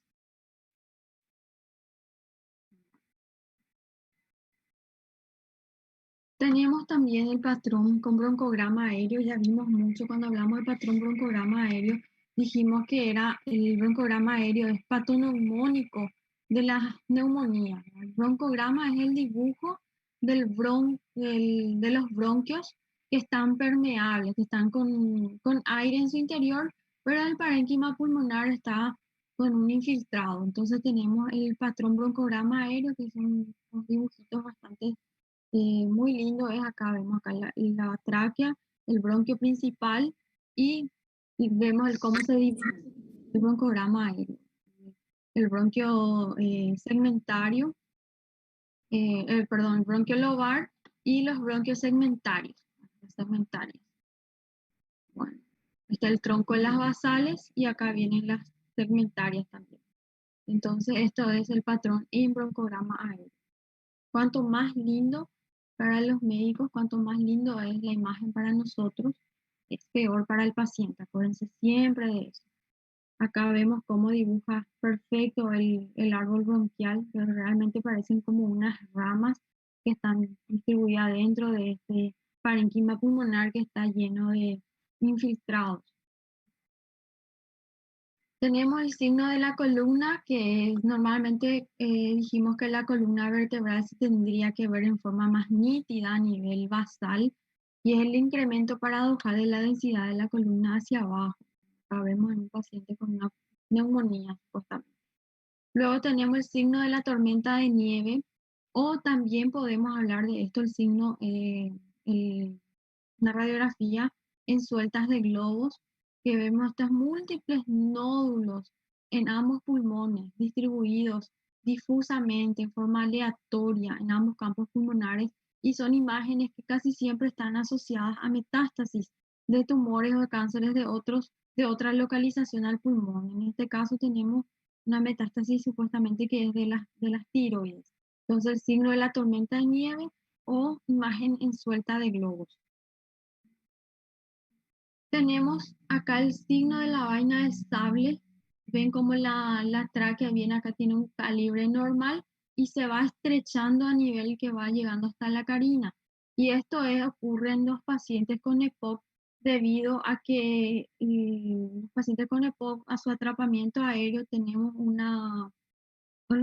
Tenemos también el patrón con broncograma aéreo, ya vimos mucho cuando hablamos del patrón broncograma aéreo, dijimos que era el broncograma aéreo, es patoneumónico de la neumonía. El broncograma es el dibujo de los bronquios que están permeables, que están con aire en su interior, pero el parénquima pulmonar está con un infiltrado. Entonces tenemos el patrón broncograma aéreo, que son unos dibujitos bastante muy lindo. Es acá, vemos acá la tráquea, el bronquio principal y vemos cómo se divide el broncograma aéreo. El bronquio segmentario, perdón, el bronquio lobar y los bronquios segmentarios. Bueno, está el tronco en las basales y acá vienen las segmentarias también. Entonces, esto es el patrón en broncograma aéreo. Cuanto más lindo para los médicos, cuanto más lindo es la imagen para nosotros, es peor para el paciente. Acuérdense siempre de eso. Acá vemos cómo dibuja perfecto el árbol bronquial, que realmente parecen como unas ramas que están distribuidas dentro de este parénquima pulmonar que está lleno de infiltrados. Tenemos el signo de la columna, que es, normalmente dijimos que la columna vertebral se tendría que ver en forma más nítida a nivel basal, y es el incremento paradojal de la densidad de la columna hacia abajo. Acá vemos en un paciente con una neumonía, supuestamente. Luego tenemos el signo de la tormenta de nieve, o también podemos hablar de esto, el signo, una radiografía en sueltas de globos, que vemos estos múltiples nódulos en ambos pulmones, distribuidos difusamente, en forma aleatoria en ambos campos pulmonares, y son imágenes que casi siempre están asociadas a metástasis de tumores o de cánceres de otra localización al pulmón. En este caso tenemos una metástasis supuestamente que es de las tiroides. Entonces el signo de la tormenta de nieve o imagen en suelta de globos. Tenemos acá el signo de la vaina de sable. Ven como la tráquea viene acá, tiene un calibre normal y se va estrechando a nivel que va llegando hasta la carina. Y esto ocurre en los pacientes con EPOC debido a que los pacientes con EPOC, a su atrapamiento aéreo, tenemos un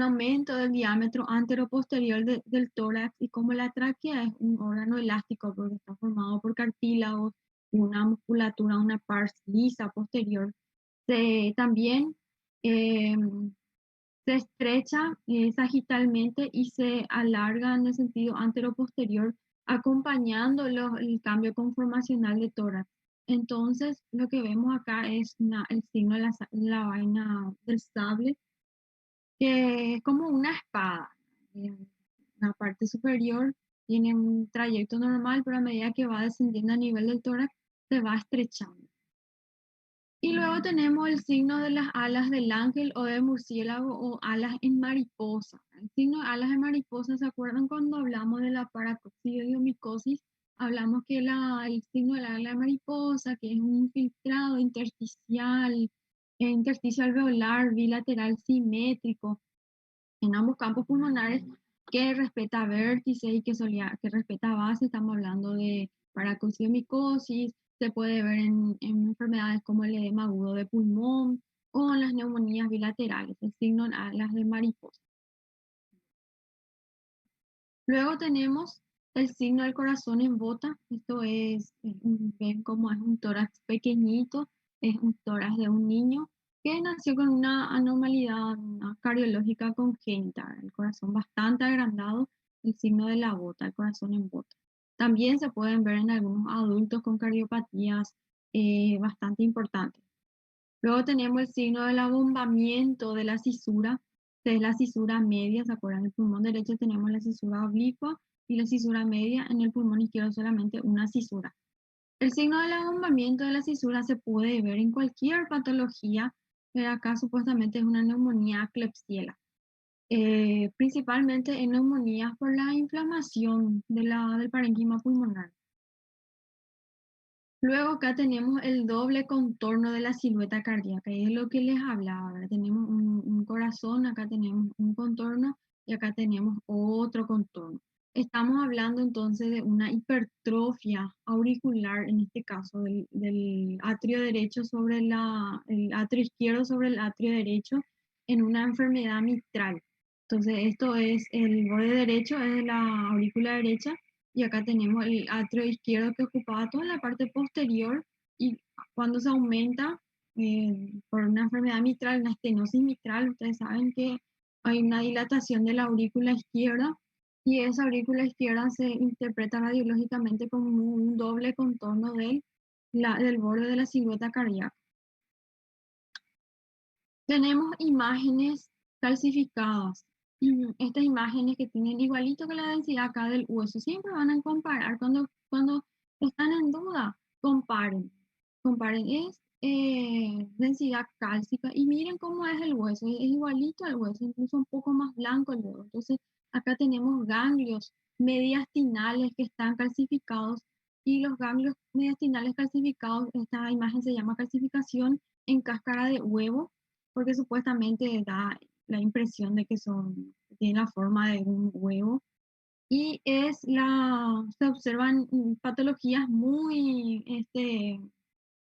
aumento del diámetro anteroposterior del tórax, y como la tráquea es un órgano elástico porque está formado por cartílagos y una musculatura, una pars lisa posterior, también eh, se estrecha sagitalmente y se alarga en el sentido anteroposterior, acompañando el cambio conformacional de tórax. Entonces, lo que vemos acá es el signo de la vaina del sable, que es como una espada. La parte superior tiene un trayecto normal, pero a medida que va descendiendo a nivel del tórax, se va estrechando. Y luego tenemos el signo de las alas del ángel o de murciélago o alas en mariposa. El signo de alas en mariposa, ¿se acuerdan cuando hablamos de la paracoccidiomicosis? Hablamos que el signo del ala de mariposa, que es un filtrado intersticial alveolar, bilateral simétrico, en ambos campos pulmonares, que respeta vértices y que respeta base. Estamos hablando de paracoccidiomicosis, se puede ver en enfermedades como el edema agudo de pulmón o en las neumonías bilaterales, el signo en alas de mariposa. Luego tenemos el signo del corazón en bota. Esto ven como es un tórax pequeñito, es un tórax de un niño que nació con una anormalidad, una cardiológica congénita, el corazón bastante agrandado, el signo de la bota, el corazón en bota. También se pueden ver en algunos adultos con cardiopatías bastante importantes. Luego tenemos el signo del abombamiento de la cisura, que es la cisura media. ¿Se acuerdan? En el pulmón derecho tenemos la cisura oblicua y la cisura media, en el pulmón izquierdo solamente una cisura. El signo del abombamiento de la cisura se puede ver en cualquier patología, pero acá supuestamente es una neumonía Klebsiella. Principalmente en neumonías por la inflamación del parénquima pulmonar. Luego acá tenemos el doble contorno de la silueta cardíaca, y es lo que les hablaba, ¿verdad? Tenemos un corazón, acá tenemos un contorno y acá tenemos otro contorno. Estamos hablando entonces de una hipertrofia auricular, en este caso del atrio derecho sobre el atrio izquierdo sobre el atrio derecho, en una enfermedad mitral. Entonces esto es el borde derecho, es la aurícula derecha, y acá tenemos el atrio izquierdo que ocupaba toda la parte posterior, y cuando se aumenta por una enfermedad mitral, una estenosis mitral, ustedes saben que hay una dilatación de la aurícula izquierda, y esa aurícula izquierda se interpreta radiológicamente como un doble contorno del borde de la silueta cardíaca. Tenemos imágenes calcificadas. Estas imágenes que tienen igualito que la densidad acá del hueso, siempre van a comparar. Cuando están en duda, comparen. Comparen, es densidad cálcica y miren cómo es el hueso. Es igualito al hueso, incluso un poco más blanco luego. Entonces, acá tenemos ganglios mediastinales que están calcificados, Y los ganglios mediastinales calcificados, esta imagen se llama calcificación en cáscara de huevo, porque supuestamente da la impresión de que tienen la forma de un huevo. Y se observan patologías muy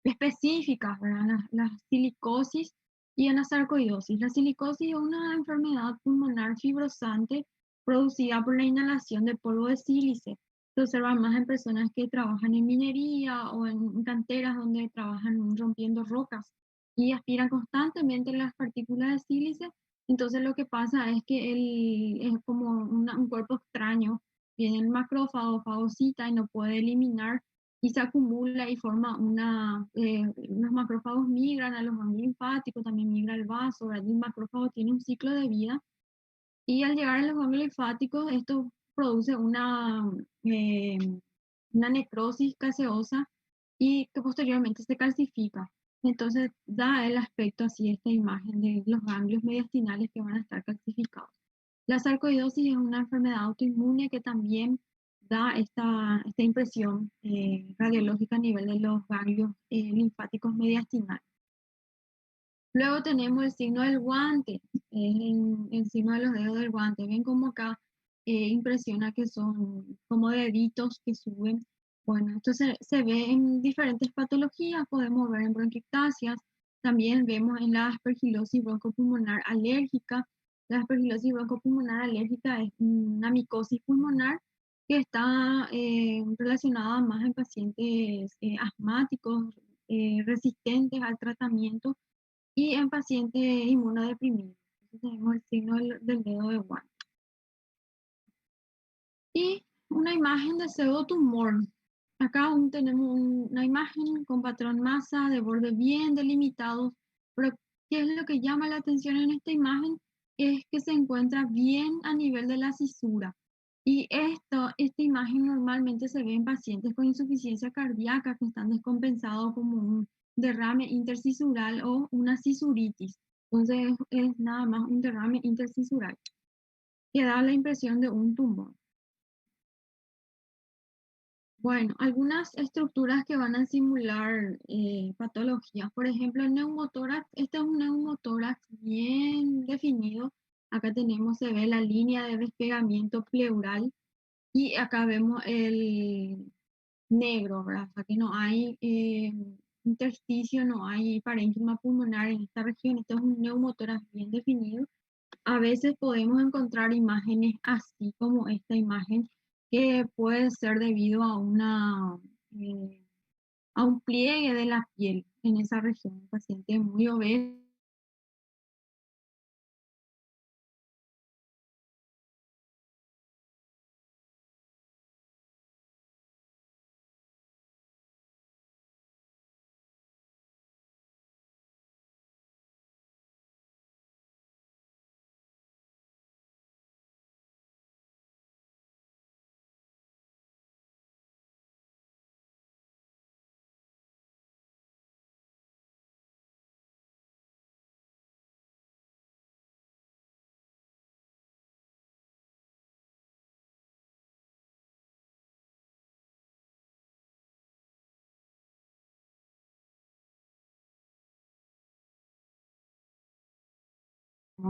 específicas, ¿verdad? La silicosis y en la sarcoidosis. La silicosis es una enfermedad pulmonar fibrosante producida por la inhalación de polvo de sílice. Se observa más en personas que trabajan en minería o en canteras donde trabajan rompiendo rocas y aspiran constantemente las partículas de sílice. Entonces lo que pasa es que es como un cuerpo extraño, viene el macrófago, fagocita y no puede eliminar y se acumula y forma los macrófagos migran a los ganglios linfáticos, también migra al vaso, ¿verdad? El macrófago tiene un ciclo de vida y al llegar a los ganglios linfáticos esto produce eh, una necrosis gaseosa y que posteriormente se calcifica. Entonces da el aspecto así, esta imagen de los ganglios mediastinales que van a estar calcificados. La sarcoidosis es una enfermedad autoinmune que también da esta impresión radiológica a nivel de los ganglios linfáticos mediastinales. Luego tenemos el signo del guante, el signo de los dedos del guante. Ven como acá impresiona que son como deditos que suben. Bueno, esto se ve en diferentes patologías, podemos ver en bronquiectasias, también vemos en la aspergilosis broncopulmonar alérgica. La aspergilosis broncopulmonar alérgica es una micosis pulmonar que está relacionada más en pacientes asmáticos, resistentes al tratamiento y en pacientes inmunodeprimidos. Entonces tenemos el signo del dedo de guante. Y una imagen de pseudotumor. Acá aún tenemos una imagen con patrón masa de borde bien delimitados, pero ¿qué es lo que llama la atención en esta imagen? Es que se encuentra bien a nivel de la cisura. Y esta imagen normalmente se ve en pacientes con insuficiencia cardíaca que están descompensados como un derrame intercisural o una cisuritis. Entonces es nada más un derrame intercisural que da la impresión de un tumor. Bueno, algunas estructuras que van a simular patologías, por ejemplo, el neumotórax, este es un neumotórax bien definido. Acá se ve la línea de despegamiento pleural y acá vemos el negro, ¿verdad? O sea que no hay intersticio, no hay parénquima pulmonar en esta región. Esto es un neumotórax bien definido. A veces podemos encontrar imágenes así como esta imagen, que puede ser debido eh, a un pliegue de la piel en esa región. Un paciente muy obeso.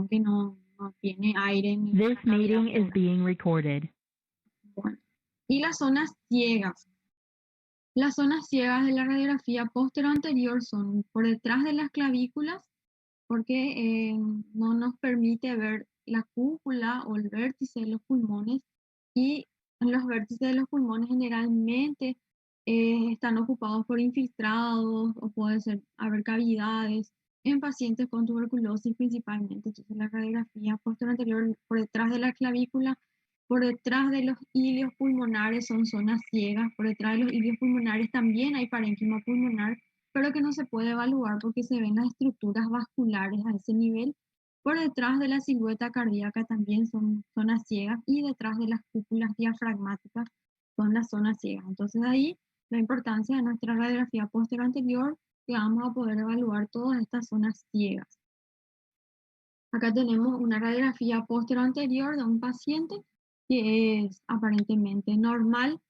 Que no tiene aire en This la cavidad meeting is pleural. being recorded. Bueno. Y las zonas ciegas. Las zonas ciegas de la radiografía anterior son por detrás de las clavículas, porque no nos permite ver la cúpula o el vértice de los pulmones, y en los vértices de los pulmones generalmente están ocupados por infiltrados o puede ser haber cavidades en pacientes con tuberculosis principalmente. Entonces la radiografía anterior por detrás de la clavícula, por detrás de los hilios pulmonares son zonas ciegas, por detrás de los hilios pulmonares también hay parénquima pulmonar, pero que no se puede evaluar porque se ven las estructuras vasculares a ese nivel. Por detrás de la silueta cardíaca también son zonas ciegas y detrás de las cúpulas diafragmáticas son las zonas ciegas. Entonces ahí la importancia de nuestra radiografía anterior, que vamos a poder evaluar todas estas zonas ciegas. Acá tenemos una radiografía anterior de un paciente que es aparentemente normal.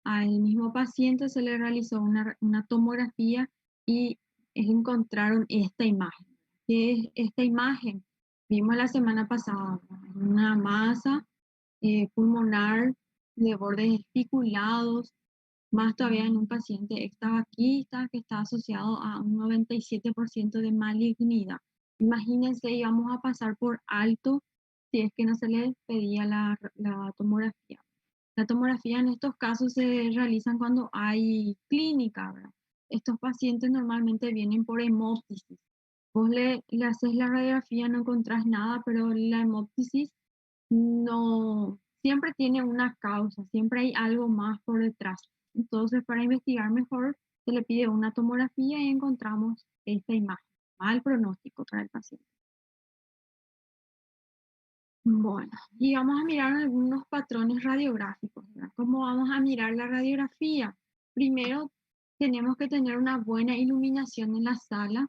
al mismo paciente se le realizó una tomografía y encontraron esta imagen. ¿Qué es esta imagen? Vimos la semana pasada, ¿no? Una masa pulmonar de bordes espiculados, más todavía en un paciente extravaquista que está asociado a un 97% de malignidad. Imagínense, íbamos a pasar por alto si es que no se les pedía la tomografía. La tomografía en estos casos se realizan cuando hay clínica, ¿verdad? Estos pacientes normalmente vienen por hemóptisis. Vos le haces la radiografía, no encontrás nada, pero la hemóptisis no, siempre tiene una causa, siempre hay algo más por detrás. Entonces, para investigar mejor, se le pide una tomografía y encontramos esta imagen. Mal pronóstico para el paciente. Bueno, y vamos a mirar algunos patrones radiográficos, ¿verdad? ¿Cómo vamos a mirar la radiografía? Primero, tenemos que tener una buena iluminación en la sala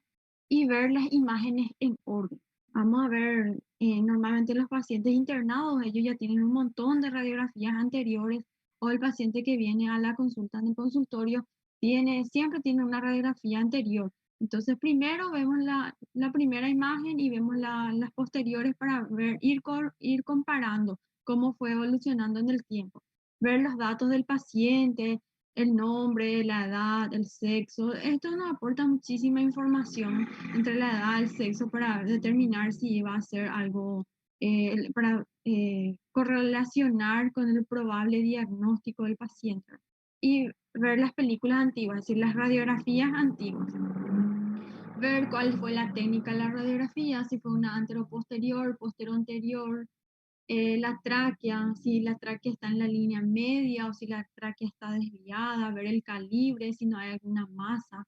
y ver las imágenes en orden. Vamos a ver, normalmente los pacientes internados, ellos ya tienen un montón de radiografías anteriores, o el paciente que viene a la consulta en el consultorio siempre tiene una radiografía anterior. Entonces, primero vemos la primera imagen y vemos las posteriores para ver, ir comparando cómo fue evolucionando en el tiempo. Ver los datos del paciente, el nombre, la edad, el sexo. Esto nos aporta muchísima información entre la edad, el sexo, para determinar si va a ser algo, para correlacionar con el probable diagnóstico del paciente. Y ver las películas antiguas, es decir, las radiografías antiguas. Ver cuál fue la técnica de la radiografía, si fue una anteroposterior, posteroanterior, la tráquea, si la tráquea está en la línea media o si la tráquea está desviada, ver el calibre, si no hay alguna masa,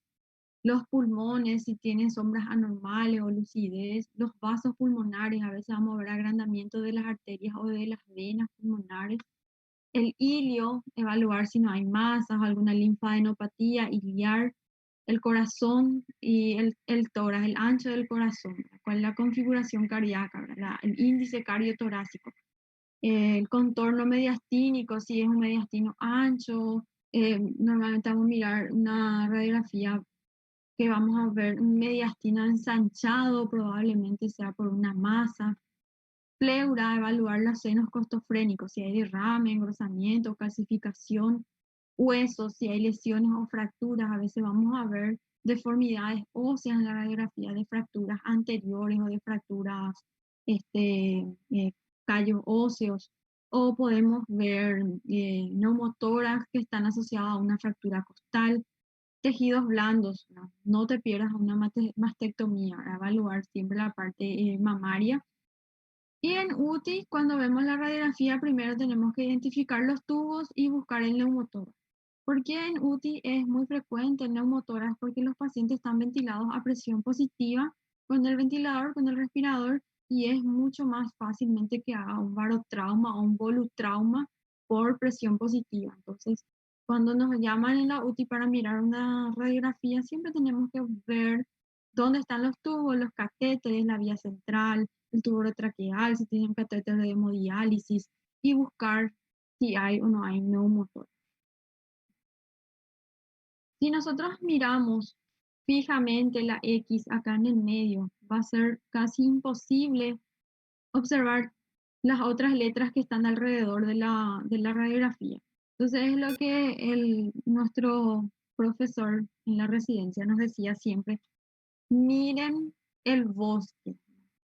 los pulmones, si tienen sombras anormales o lucidez, los vasos pulmonares, a veces vamos a ver agrandamiento de las arterias o de las venas pulmonares, el ilio, evaluar si no hay masas, alguna linfadenopatía iliar, el corazón y el tórax, el ancho del corazón, cuál es la configuración cardíaca, el índice cardiotorácico, el contorno mediastínico, si es un mediastino ancho, normalmente vamos a mirar una radiografía que vamos a ver un mediastino ensanchado, probablemente sea por una masa. Pleura, evaluar los senos costofrénicos, si hay derrame, engrosamiento, calcificación, huesos, si hay lesiones o fracturas. A veces vamos a ver deformidades óseas en la radiografía de fracturas anteriores o de fracturas, eh, callos óseos. O podemos ver neumotórax que están asociados a una fractura costal. Tejidos blandos, ¿no? No te pierdas una mastectomía, a evaluar siempre la parte mamaria. Y en UTI, cuando vemos la radiografía, primero tenemos que identificar los tubos y buscar el neumotórax. ¿Por qué en UTI es muy frecuente el neumotórax? Porque los pacientes están ventilados a presión positiva con el ventilador, con el respirador, y es mucho más fácilmente que haga un barotrauma o un volutrauma por presión positiva. Entonces, cuando nos llaman en la UTI para mirar una radiografía, siempre tenemos que ver dónde están los tubos, los catéteres, la vía central, el tubo traqueal, si tienen catéter de hemodiálisis, y buscar si hay o no hay neumotórax. Si nosotros miramos fijamente la X acá en el medio, va a ser casi imposible observar las otras letras que están alrededor de la radiografía. Entonces es lo que nuestro profesor en la residencia nos decía siempre: miren el bosque,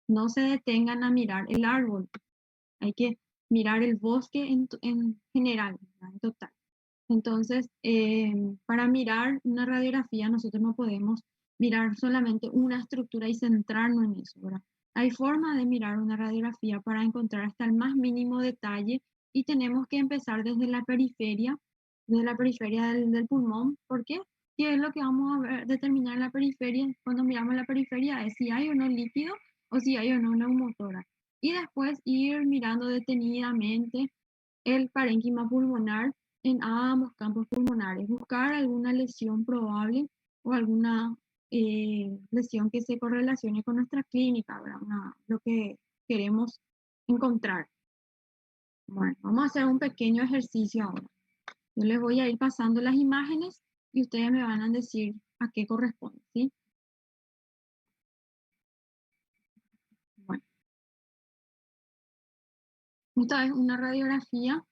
no se detengan a mirar el árbol, hay que mirar el bosque en general, ¿verdad? En total. Entonces, para mirar una radiografía, nosotros no podemos mirar solamente una estructura y centrarnos en eso, ¿verdad? Hay formas de mirar una radiografía para encontrar hasta el más mínimo detalle y tenemos que empezar desde la periferia del pulmón. ¿Por qué? ¿Qué es lo que vamos a determinar en la periferia? Cuando miramos la periferia es si hay o no líquido o si hay o no neumotórax. Y después ir mirando detenidamente el parénquima pulmonar en ambos campos pulmonares, buscar alguna lesión probable o alguna lesión que se correlacione con nuestra clínica, ¿verdad? Lo que queremos encontrar. Bueno, vamos a hacer un pequeño ejercicio ahora. Yo les voy a ir pasando las imágenes y ustedes me van a decir a qué corresponde, ¿sí? Bueno, esta es una radiografía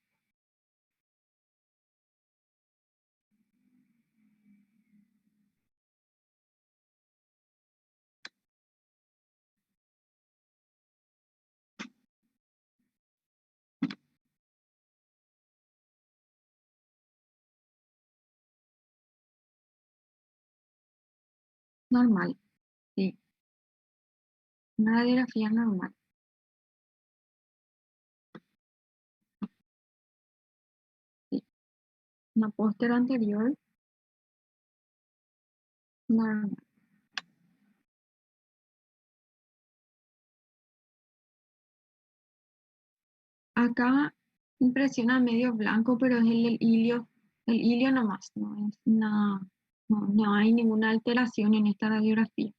normal, ¿sí? Una radiografía normal. ¿Sí? Una póster anterior, normal. Acá impresiona medio blanco, pero es el hilio nomás, no es nada, no hay ninguna alteración en esta radiografía.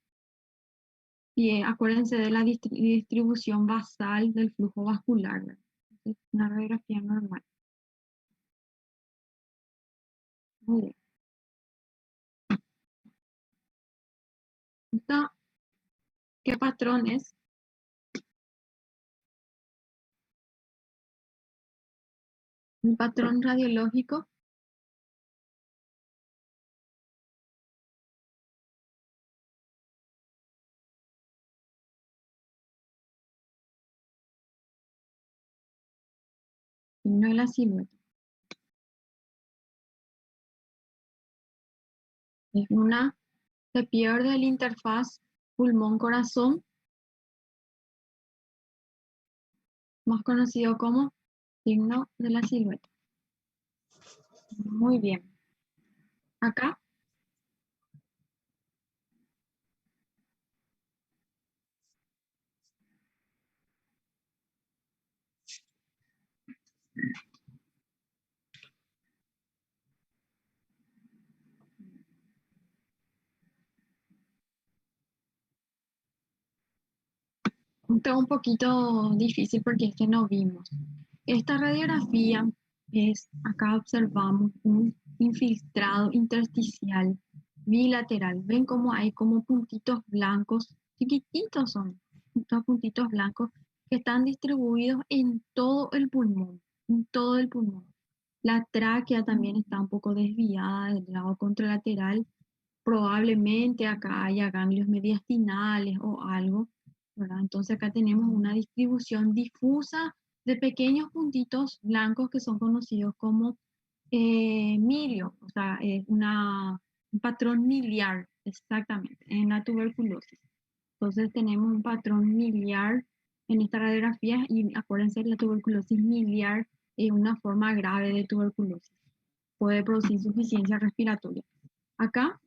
Y acuérdense de la distribución basal del flujo vascular, ¿verdad? Es una radiografía normal. Muy bien. ¿Qué patrón es? Un patrón radiológico. Signo de la silueta. Se pierde el interfaz pulmón-corazón, más conocido como signo de la silueta. Muy bien. Acá está un poquito difícil porque este no vimos. Esta radiografía acá observamos un infiltrado intersticial bilateral. ¿Ven cómo hay como puntitos blancos? Chiquititos son, estos puntitos blancos que están distribuidos en todo el pulmón, en todo el pulmón. La tráquea también está un poco desviada del lado contralateral. Probablemente acá haya ganglios mediastinales o algo, ¿verdad? Entonces acá tenemos una distribución difusa de pequeños puntitos blancos que son conocidos como milio, o sea, un patrón miliar, exactamente, en la tuberculosis. Entonces tenemos un patrón miliar en esta radiografía y acuérdense, la tuberculosis miliar es una forma grave de tuberculosis. Puede producir insuficiencia respiratoria. Acá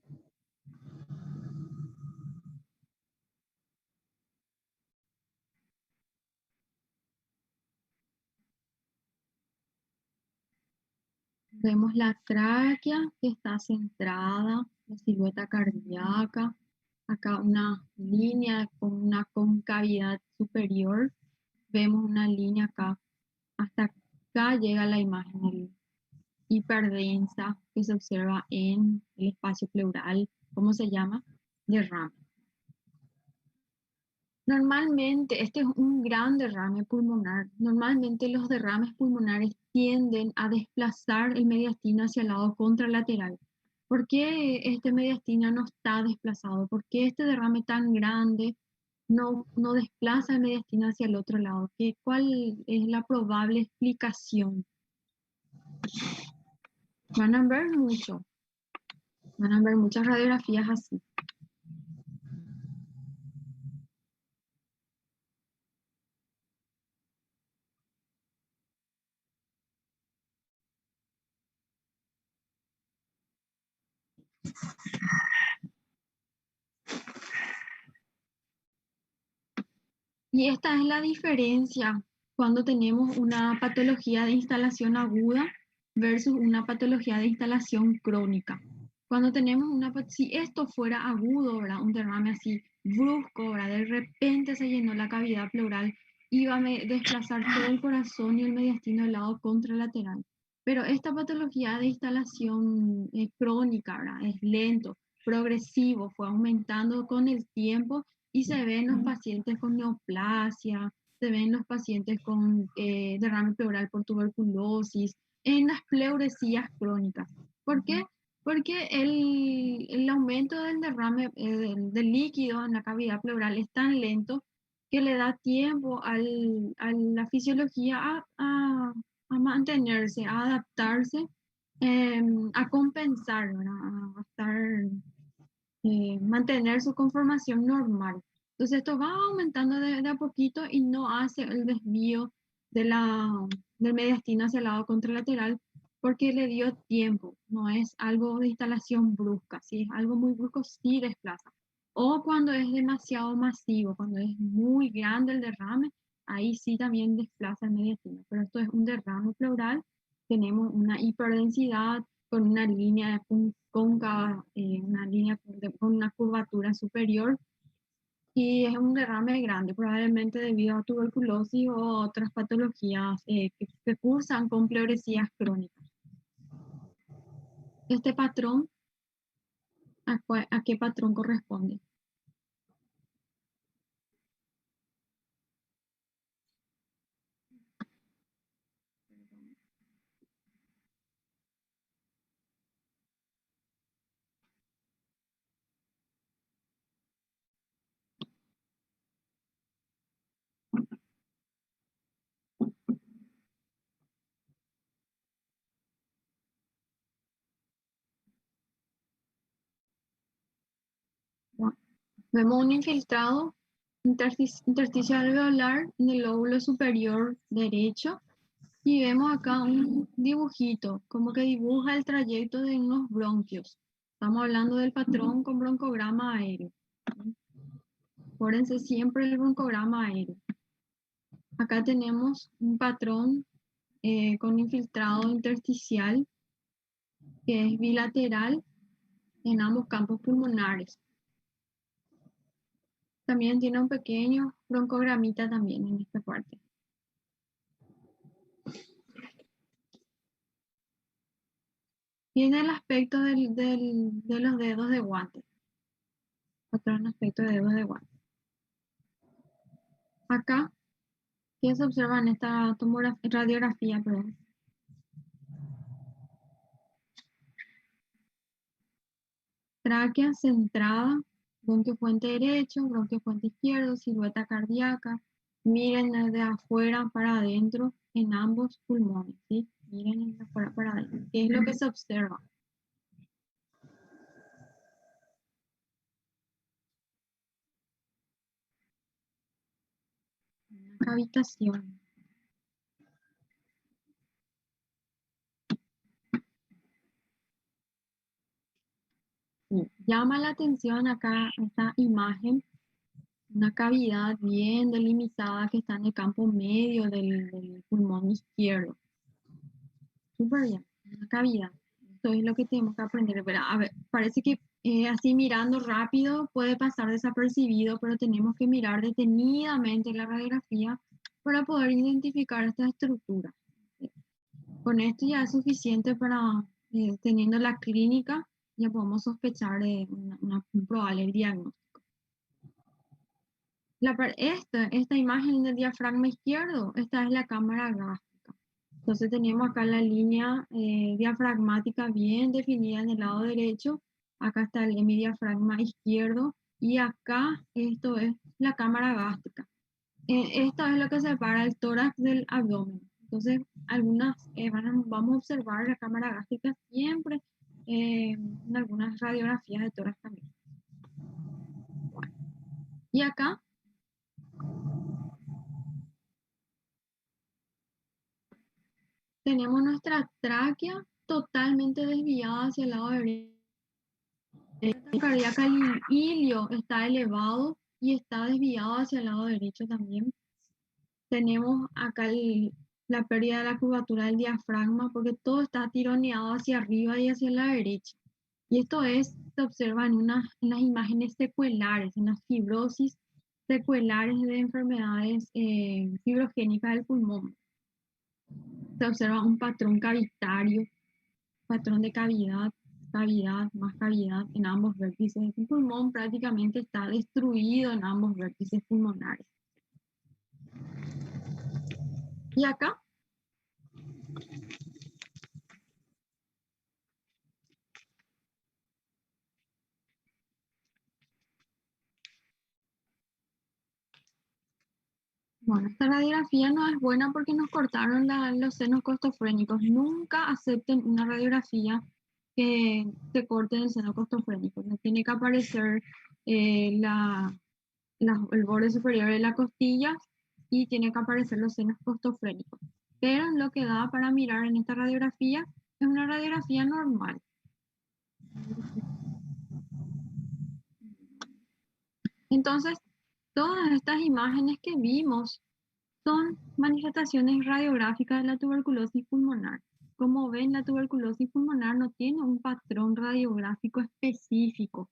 vemos la tráquea que está centrada, la silueta cardíaca, acá una línea con una concavidad superior, vemos una línea acá, hasta acá llega la imagen hiperdensa que se observa en el espacio pleural, ¿cómo se llama? Derrame. Normalmente, este es un gran derrame pulmonar. Normalmente los derrames pulmonares tienden a desplazar el mediastino hacia el lado contralateral. ¿Por qué este mediastino no está desplazado? ¿Por qué este derrame tan grande no desplaza el mediastino hacia el otro lado? ¿Cuál es la probable explicación? Van a ver mucho, van a ver muchas radiografías así. Y esta es la diferencia cuando tenemos una patología de instalación aguda versus una patología de instalación crónica. Cuando tenemos si esto fuera agudo, ¿verdad? Un derrame así brusco, ¿verdad? De repente se llenó la cavidad pleural, iba a desplazar todo el corazón y el mediastino del lado contralateral. Pero esta patología de instalación crónica, ¿verdad? Es lento, progresivo, fue aumentando con el tiempo y se ve en los pacientes con neoplasia, se ven en los pacientes con derrame pleural por tuberculosis, en las pleuresías crónicas. ¿Por qué? Porque el aumento del derrame del líquido en la cavidad pleural es tan lento que le da tiempo a la fisiología a mantenerse, a adaptarse, a compensar, ¿verdad? A estar, mantener su conformación normal. Entonces esto va aumentando de a poquito y no hace el desvío de del mediastino hacia el lado contralateral porque le dio tiempo, no es algo de instalación brusca, si es algo muy brusco sí desplaza. O cuando es demasiado masivo, cuando es muy grande el derrame, ahí sí también desplaza el mediastino, pero esto es un derrame pleural, tenemos una hiperdensidad con una línea cóncava, una línea con una curvatura superior y es un derrame grande, probablemente debido a tuberculosis o otras patologías que cursan con pleuresías crónicas. Este patrón, ¿a qué patrón corresponde? Bueno, vemos un infiltrado intersticial alveolar en el lóbulo superior derecho y vemos acá un dibujito, como que dibuja el trayecto de unos bronquios. Estamos hablando del patrón con broncograma aéreo. Acuérdense siempre el broncograma aéreo. Acá tenemos un patrón con infiltrado intersticial que es bilateral en ambos campos pulmonares. También tiene un pequeño broncogramita también en esta parte. Tiene el aspecto de los dedos de guante. Otro aspecto de dedos de guante. Acá, ¿qué se observa en esta radiografía? Perdón. Tráquea centrada, bronquio fuente derecho, bronquio fuente izquierdo, silueta cardíaca. Miren desde afuera para adentro en ambos pulmones, ¿sí? Miren desde afuera para adentro. ¿Qué es lo que se observa? Una cavitación. Sí. Llama la atención acá esta imagen, una cavidad bien delimitada que está en el campo medio del pulmón izquierdo. Súper bien, una cavidad. Esto es lo que tenemos que aprender. Pero, a ver, parece que así mirando rápido puede pasar desapercibido, pero tenemos que mirar detenidamente la radiografía para poder identificar esta estructura. Con esto ya es suficiente para, teniendo la clínica, ya podemos sospechar de un probable diagnóstico. Esta imagen del diafragma izquierdo, esta es la cámara gástrica. Entonces tenemos acá la línea diafragmática bien definida en el lado derecho. Acá está el hemidiafragma izquierdo y acá esto es la cámara gástrica. Esto es lo que separa el tórax del abdomen. Entonces, vamos a observar la cámara gástrica siempre en algunas radiografías de tórax también. Bueno, y acá tenemos nuestra tráquea totalmente desviada hacia el lado derecho. La cardíaca, el ilio está elevado y está desviado hacia el lado derecho también. Tenemos acá la pérdida de la curvatura del diafragma porque todo está tironeado hacia arriba y hacia la derecha. Y esto se observa en las imágenes secuelares, en las fibrosis secuelares de enfermedades fibrogénicas del pulmón. Se observa un patrón cavitario, patrón de cavidad, cavidad, más cavidad en ambos vértices. El pulmón prácticamente está destruido en ambos vértices pulmonares. Y acá bueno, esta radiografía no es buena porque nos cortaron los senos costofrénicos. Nunca acepten una radiografía que te corte el seno costofrénico. No tiene que aparecer el borde superior de la costilla y tiene que aparecer los senos costofrénicos. Pero lo que da para mirar en esta radiografía es una radiografía normal. Entonces, todas estas imágenes que vimos son manifestaciones radiográficas de la tuberculosis pulmonar. Como ven, la tuberculosis pulmonar no tiene un patrón radiográfico específico,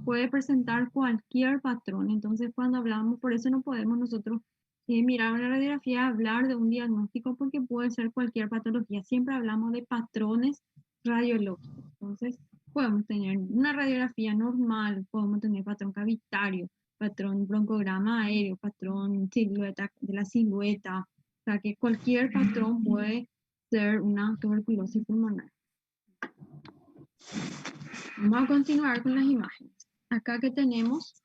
puede presentar cualquier patrón. Entonces, cuando hablamos, por eso no podemos nosotros mirar una radiografía, hablar de un diagnóstico, porque puede ser cualquier patología. Siempre hablamos de patrones radiológicos. Entonces, podemos tener una radiografía normal, podemos tener patrón cavitario, patrón broncograma aéreo, patrón silueta de la silueta, o sea que cualquier patrón puede ser una tuberculosis pulmonar. Vamos a continuar con las imágenes. Acá que tenemos,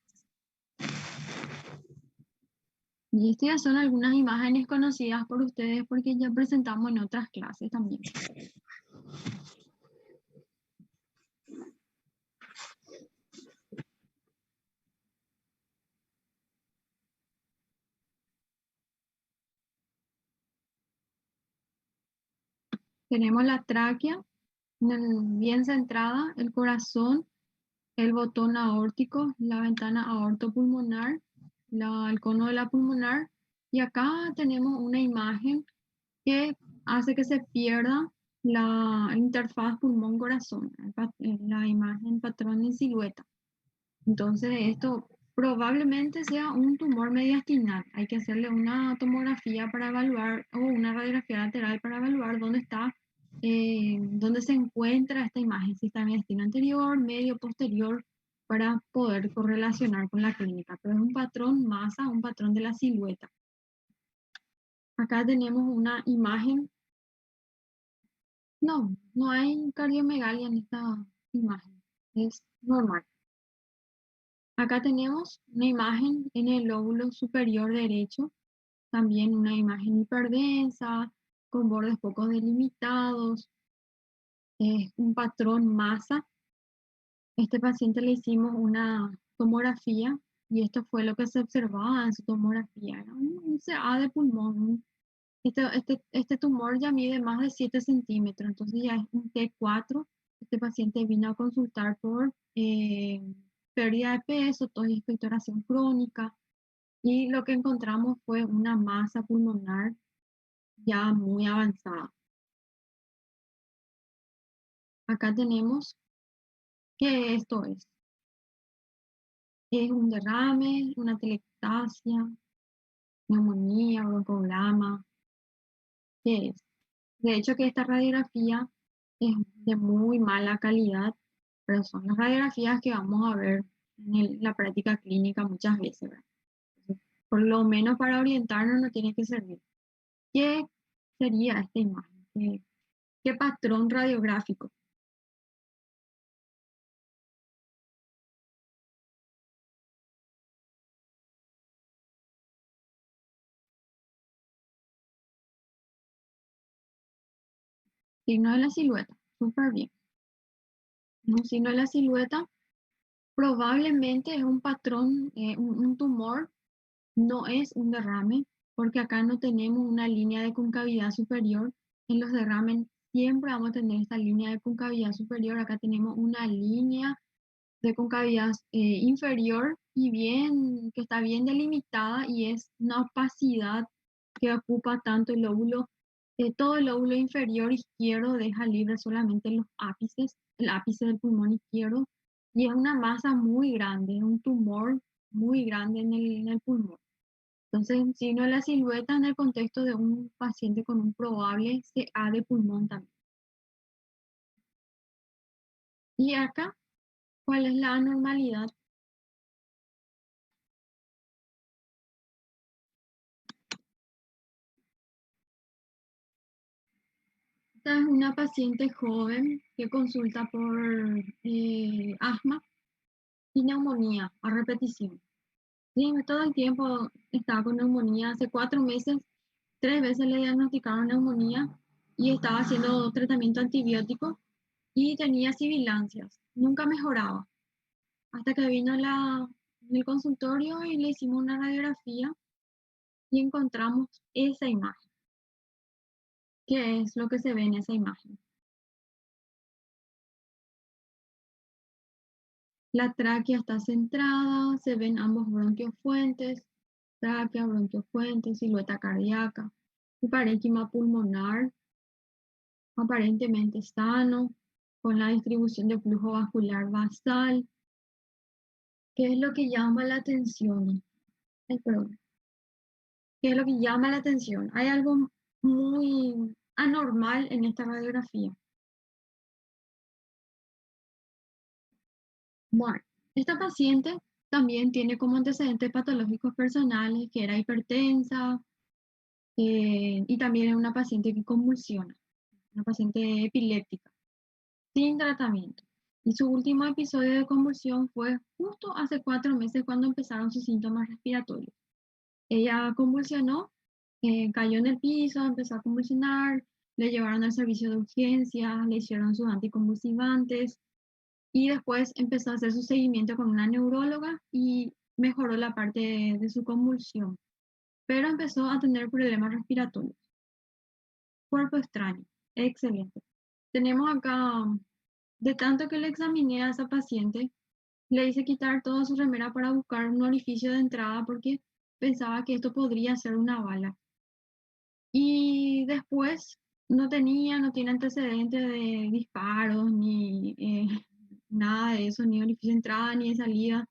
y estas ya son algunas imágenes conocidas por ustedes porque ya presentamos en otras clases también. Tenemos la tráquea bien centrada, el corazón, el botón aórtico, la ventana aortopulmonar, el cono de la pulmonar, y acá tenemos una imagen que hace que se pierda la interfaz pulmón-corazón, la imagen patrón en silueta. Entonces esto probablemente sea un tumor mediastinal. Hay que hacerle una tomografía para evaluar o una radiografía lateral para evaluar dónde se encuentra esta imagen, si está en mediastino anterior, medio, posterior, para poder correlacionar con la clínica. Pero es un patrón masa, un patrón de la silueta. Acá tenemos una imagen. No hay cardiomegalia en esta imagen. Es normal. Acá tenemos una imagen en el lóbulo superior derecho, también una imagen hiperdensa, con bordes poco delimitados, un patrón masa. Este paciente le hicimos una tomografía y esto fue lo que se observaba en su tomografía. Era un CA de pulmón. Este tumor ya mide más de 7 centímetros, entonces ya es un T4. Este paciente vino a consultar por pérdida de peso, tos y expectoración crónica, y lo que encontramos fue una masa pulmonar ya muy avanzada. Acá tenemos que esto es un derrame, una telectasia, neumonía, broncograma. ¿Qué es? De hecho, que esta radiografía es de muy mala calidad, pero son las radiografías que vamos a ver en la práctica clínica muchas veces, ¿verdad? Entonces, por lo menos para orientarnos no tiene que servir. ¿Qué sería esta imagen? ¿Qué patrón radiográfico? Signo de la silueta, súper bien. Un signo de la silueta probablemente es un patrón, un tumor, no es un derrame, porque acá no tenemos una línea de concavidad superior. En los derrames siempre vamos a tener esta línea de concavidad superior. Acá tenemos una línea de concavidad inferior y que está bien delimitada y es una opacidad que ocupa tanto el lóbulo, todo el lóbulo inferior izquierdo deja libre solamente los ápices, el ápice del pulmón izquierdo, y es una masa muy grande, un tumor muy grande en el pulmón. Entonces, el signo de la silueta en el contexto de un paciente con un probable CA de pulmón también. Y acá, ¿cuál es la anormalidad? Esta es una paciente joven que consulta por asma y neumonía a repetición. Sí, todo el tiempo estaba con neumonía. Hace 4 meses, 3 veces le diagnosticaron neumonía y estaba haciendo tratamiento antibiótico y tenía sibilancias. Nunca mejoraba. Hasta que vino en el consultorio y le hicimos una radiografía y encontramos esa imagen. ¿Qué es lo que se ve en esa imagen? La tráquea está centrada, se ven ambos bronquiofuentes, tráquea, bronquiofuentes, silueta cardíaca, el parénquima pulmonar aparentemente sano, con la distribución de flujo vascular basal. ¿Qué es lo que llama la atención? Ay, perdón. ¿Qué es lo que llama la atención? Hay algo muy anormal en esta radiografía. Bueno, esta paciente también tiene como antecedentes patológicos personales que era hipertensa y también es una paciente que convulsiona, una paciente epiléptica, sin tratamiento. Y su último episodio de convulsión fue justo hace 4 meses cuando empezaron sus síntomas respiratorios. Ella convulsionó, cayó en el piso, empezó a convulsionar, le llevaron al servicio de urgencias, le hicieron sus anticonvulsivantes y después empezó a hacer su seguimiento con una neuróloga y mejoró la parte de su convulsión, pero empezó a tener problemas respiratorios. Cuerpo extraño, excelente. Tenemos acá, de tanto que le examiné a esa paciente, le hice quitar toda su remera para buscar un orificio de entrada porque pensaba que esto podría ser una bala. Y después no tiene antecedentes de disparos, ni nada de eso, ni orificio de entrada, ni de salida.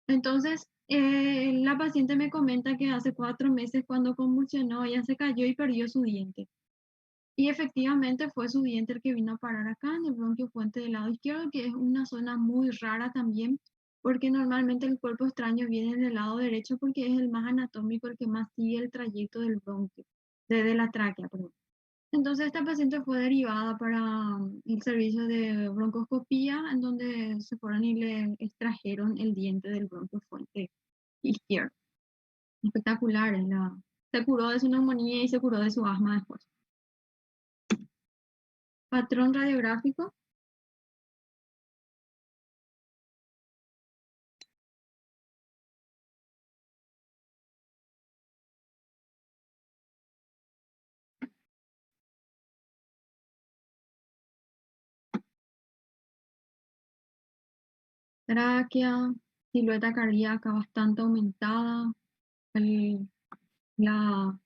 Entonces, la paciente me comenta que hace 4 meses cuando convulsionó, ella se cayó y perdió su diente. Y efectivamente fue su diente el que vino a parar acá en el bronquio fuente del lado izquierdo, que es una zona muy rara también, porque normalmente el cuerpo extraño viene del lado derecho porque es el más anatómico, el que más sigue el trayecto del bronquio, de la tráquea, perdón. Entonces esta paciente fue derivada para el servicio de broncoscopía, en donde se fueron y le extrajeron el diente del bronquio fuente izquierdo. Espectacular, se curó de su neumonía y se curó de su asma después. Patrón radiográfico. Tráquea, silueta cardíaca bastante aumentada, el, la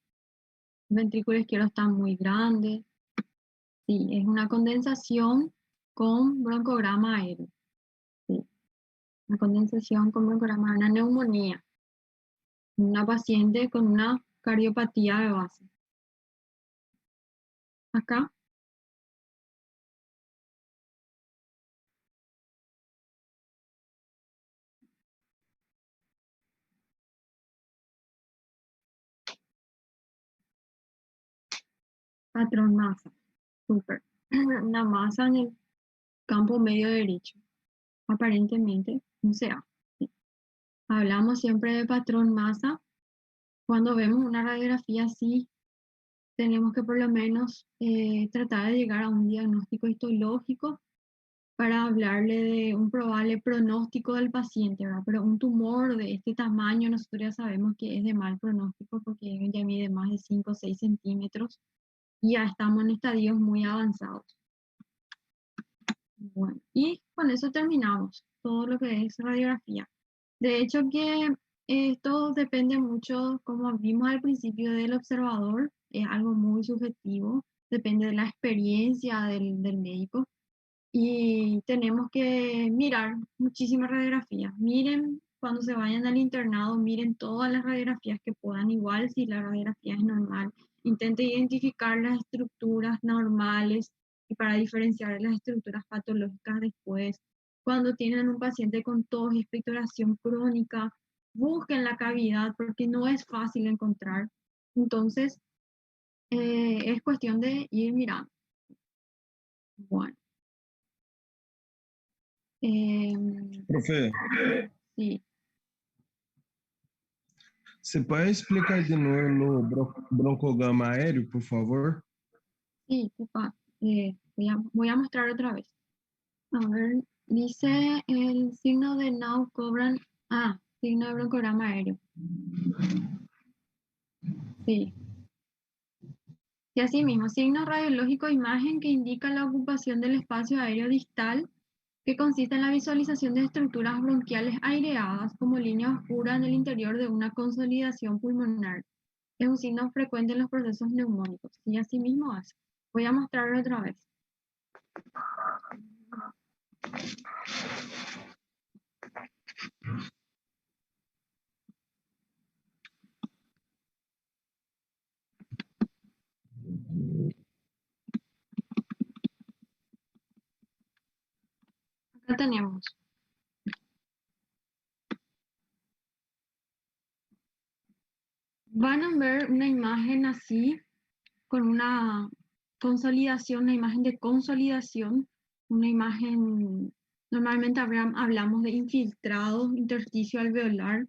ventrículo izquierdo está muy grande. Sí, es una condensación con broncograma aéreo. Sí, una condensación con broncograma, una neumonía. Una paciente con una cardiopatía de base. Acá, patrón masa. Súper. Una masa en el campo medio derecho. Aparentemente, un CA. Sí. Hablamos siempre de patrón masa. Cuando vemos una radiografía así, tenemos que por lo menos tratar de llegar a un diagnóstico histológico para hablarle de un probable pronóstico del paciente, ¿verdad? Pero un tumor de este tamaño nosotros ya sabemos que es de mal pronóstico porque ya mide más de 5 o 6 centímetros y ya estamos en estadios muy avanzados. Bueno, y con eso terminamos todo lo que es radiografía. De hecho que esto depende mucho, como vimos al principio, del observador, es algo muy subjetivo, depende de la experiencia del médico y tenemos que mirar muchísimas radiografías. Miren cuando se vayan al internado, miren todas las radiografías que puedan, igual si la radiografía es normal. Intente identificar las estructuras normales y para diferenciar las estructuras patológicas después. Cuando tienen un paciente con tos y expectoración crónica, busquen la cavidad porque no es fácil encontrar. Entonces, es cuestión de ir mirando. Bueno, Profe, sí, você pode explicar de novo o broncograma aéreo, por favor? sí, papá. Voy a mostrar otra vez. A ver, dice el signo de now cobran. Ah, signo de broncograma aéreo. Sí. Y asimismo, signo radiológico imagen que indica la ocupación del espacio aéreo distal, que consiste en la visualización de estructuras bronquiales aireadas como línea oscura en el interior de una consolidación pulmonar. Es un signo frecuente en los procesos neumónicos. Y asimismo hace. Voy a mostrarlo otra vez. Acá tenemos. Van a ver una imagen así, con una consolidación, una imagen de consolidación, una imagen, normalmente hablamos de infiltrado intersticio alveolar,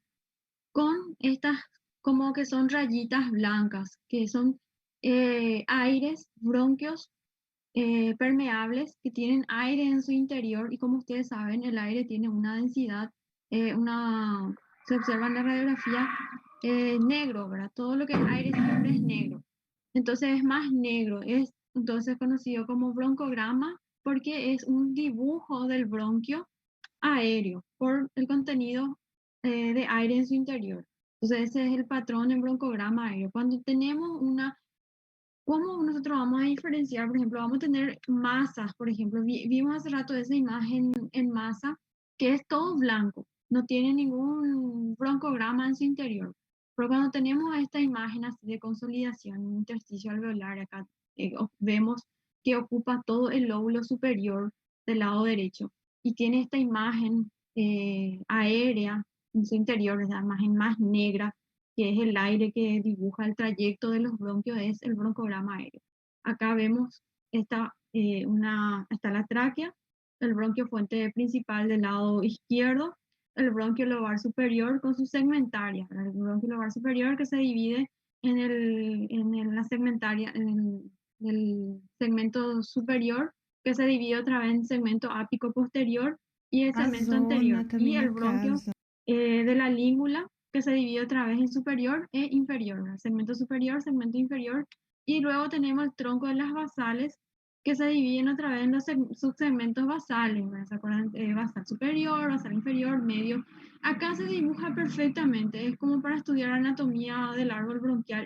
con estas como que son rayitas blancas, que son aires, bronquios permeables que tienen aire en su interior y como ustedes saben, el aire tiene una densidad, se observa en la radiografía negro, ¿verdad? Todo lo que es aire siempre es negro. Entonces es más negro, es entonces conocido como broncograma porque es un dibujo del bronquio aéreo por el contenido de aire en su interior. Entonces ese es el patrón en broncograma aéreo. Cuando tenemos una ¿Cómo nosotros vamos a diferenciar? Por ejemplo, vamos a tener masas, por ejemplo, vimos hace rato esa imagen en masa, que es todo blanco, no tiene ningún broncograma en su interior. Pero cuando tenemos esta imagen así de consolidación, un intersticio alveolar, acá vemos que ocupa todo el lóbulo superior del lado derecho y tiene esta imagen aérea en su interior, es la imagen más negra que es el aire que dibuja el trayecto de los bronquios, es el broncograma aéreo. Acá vemos está la tráquea, el bronquio fuente principal del lado izquierdo, el bronquio lobar superior con su segmentaria, el bronquio lobar superior que se divide la segmentaria, en el segmento superior, que se divide otra vez en segmento ápico posterior y el segmento anterior, y el bronquio de la língula, que se divide otra vez en superior e inferior, segmento superior, segmento inferior, y luego tenemos el tronco de las basales, que se dividen otra vez en los subsegmentos basales, ¿se acuerdan? Basal superior, basal inferior, medio. Acá se dibuja perfectamente, es como para estudiar anatomía del árbol bronquial.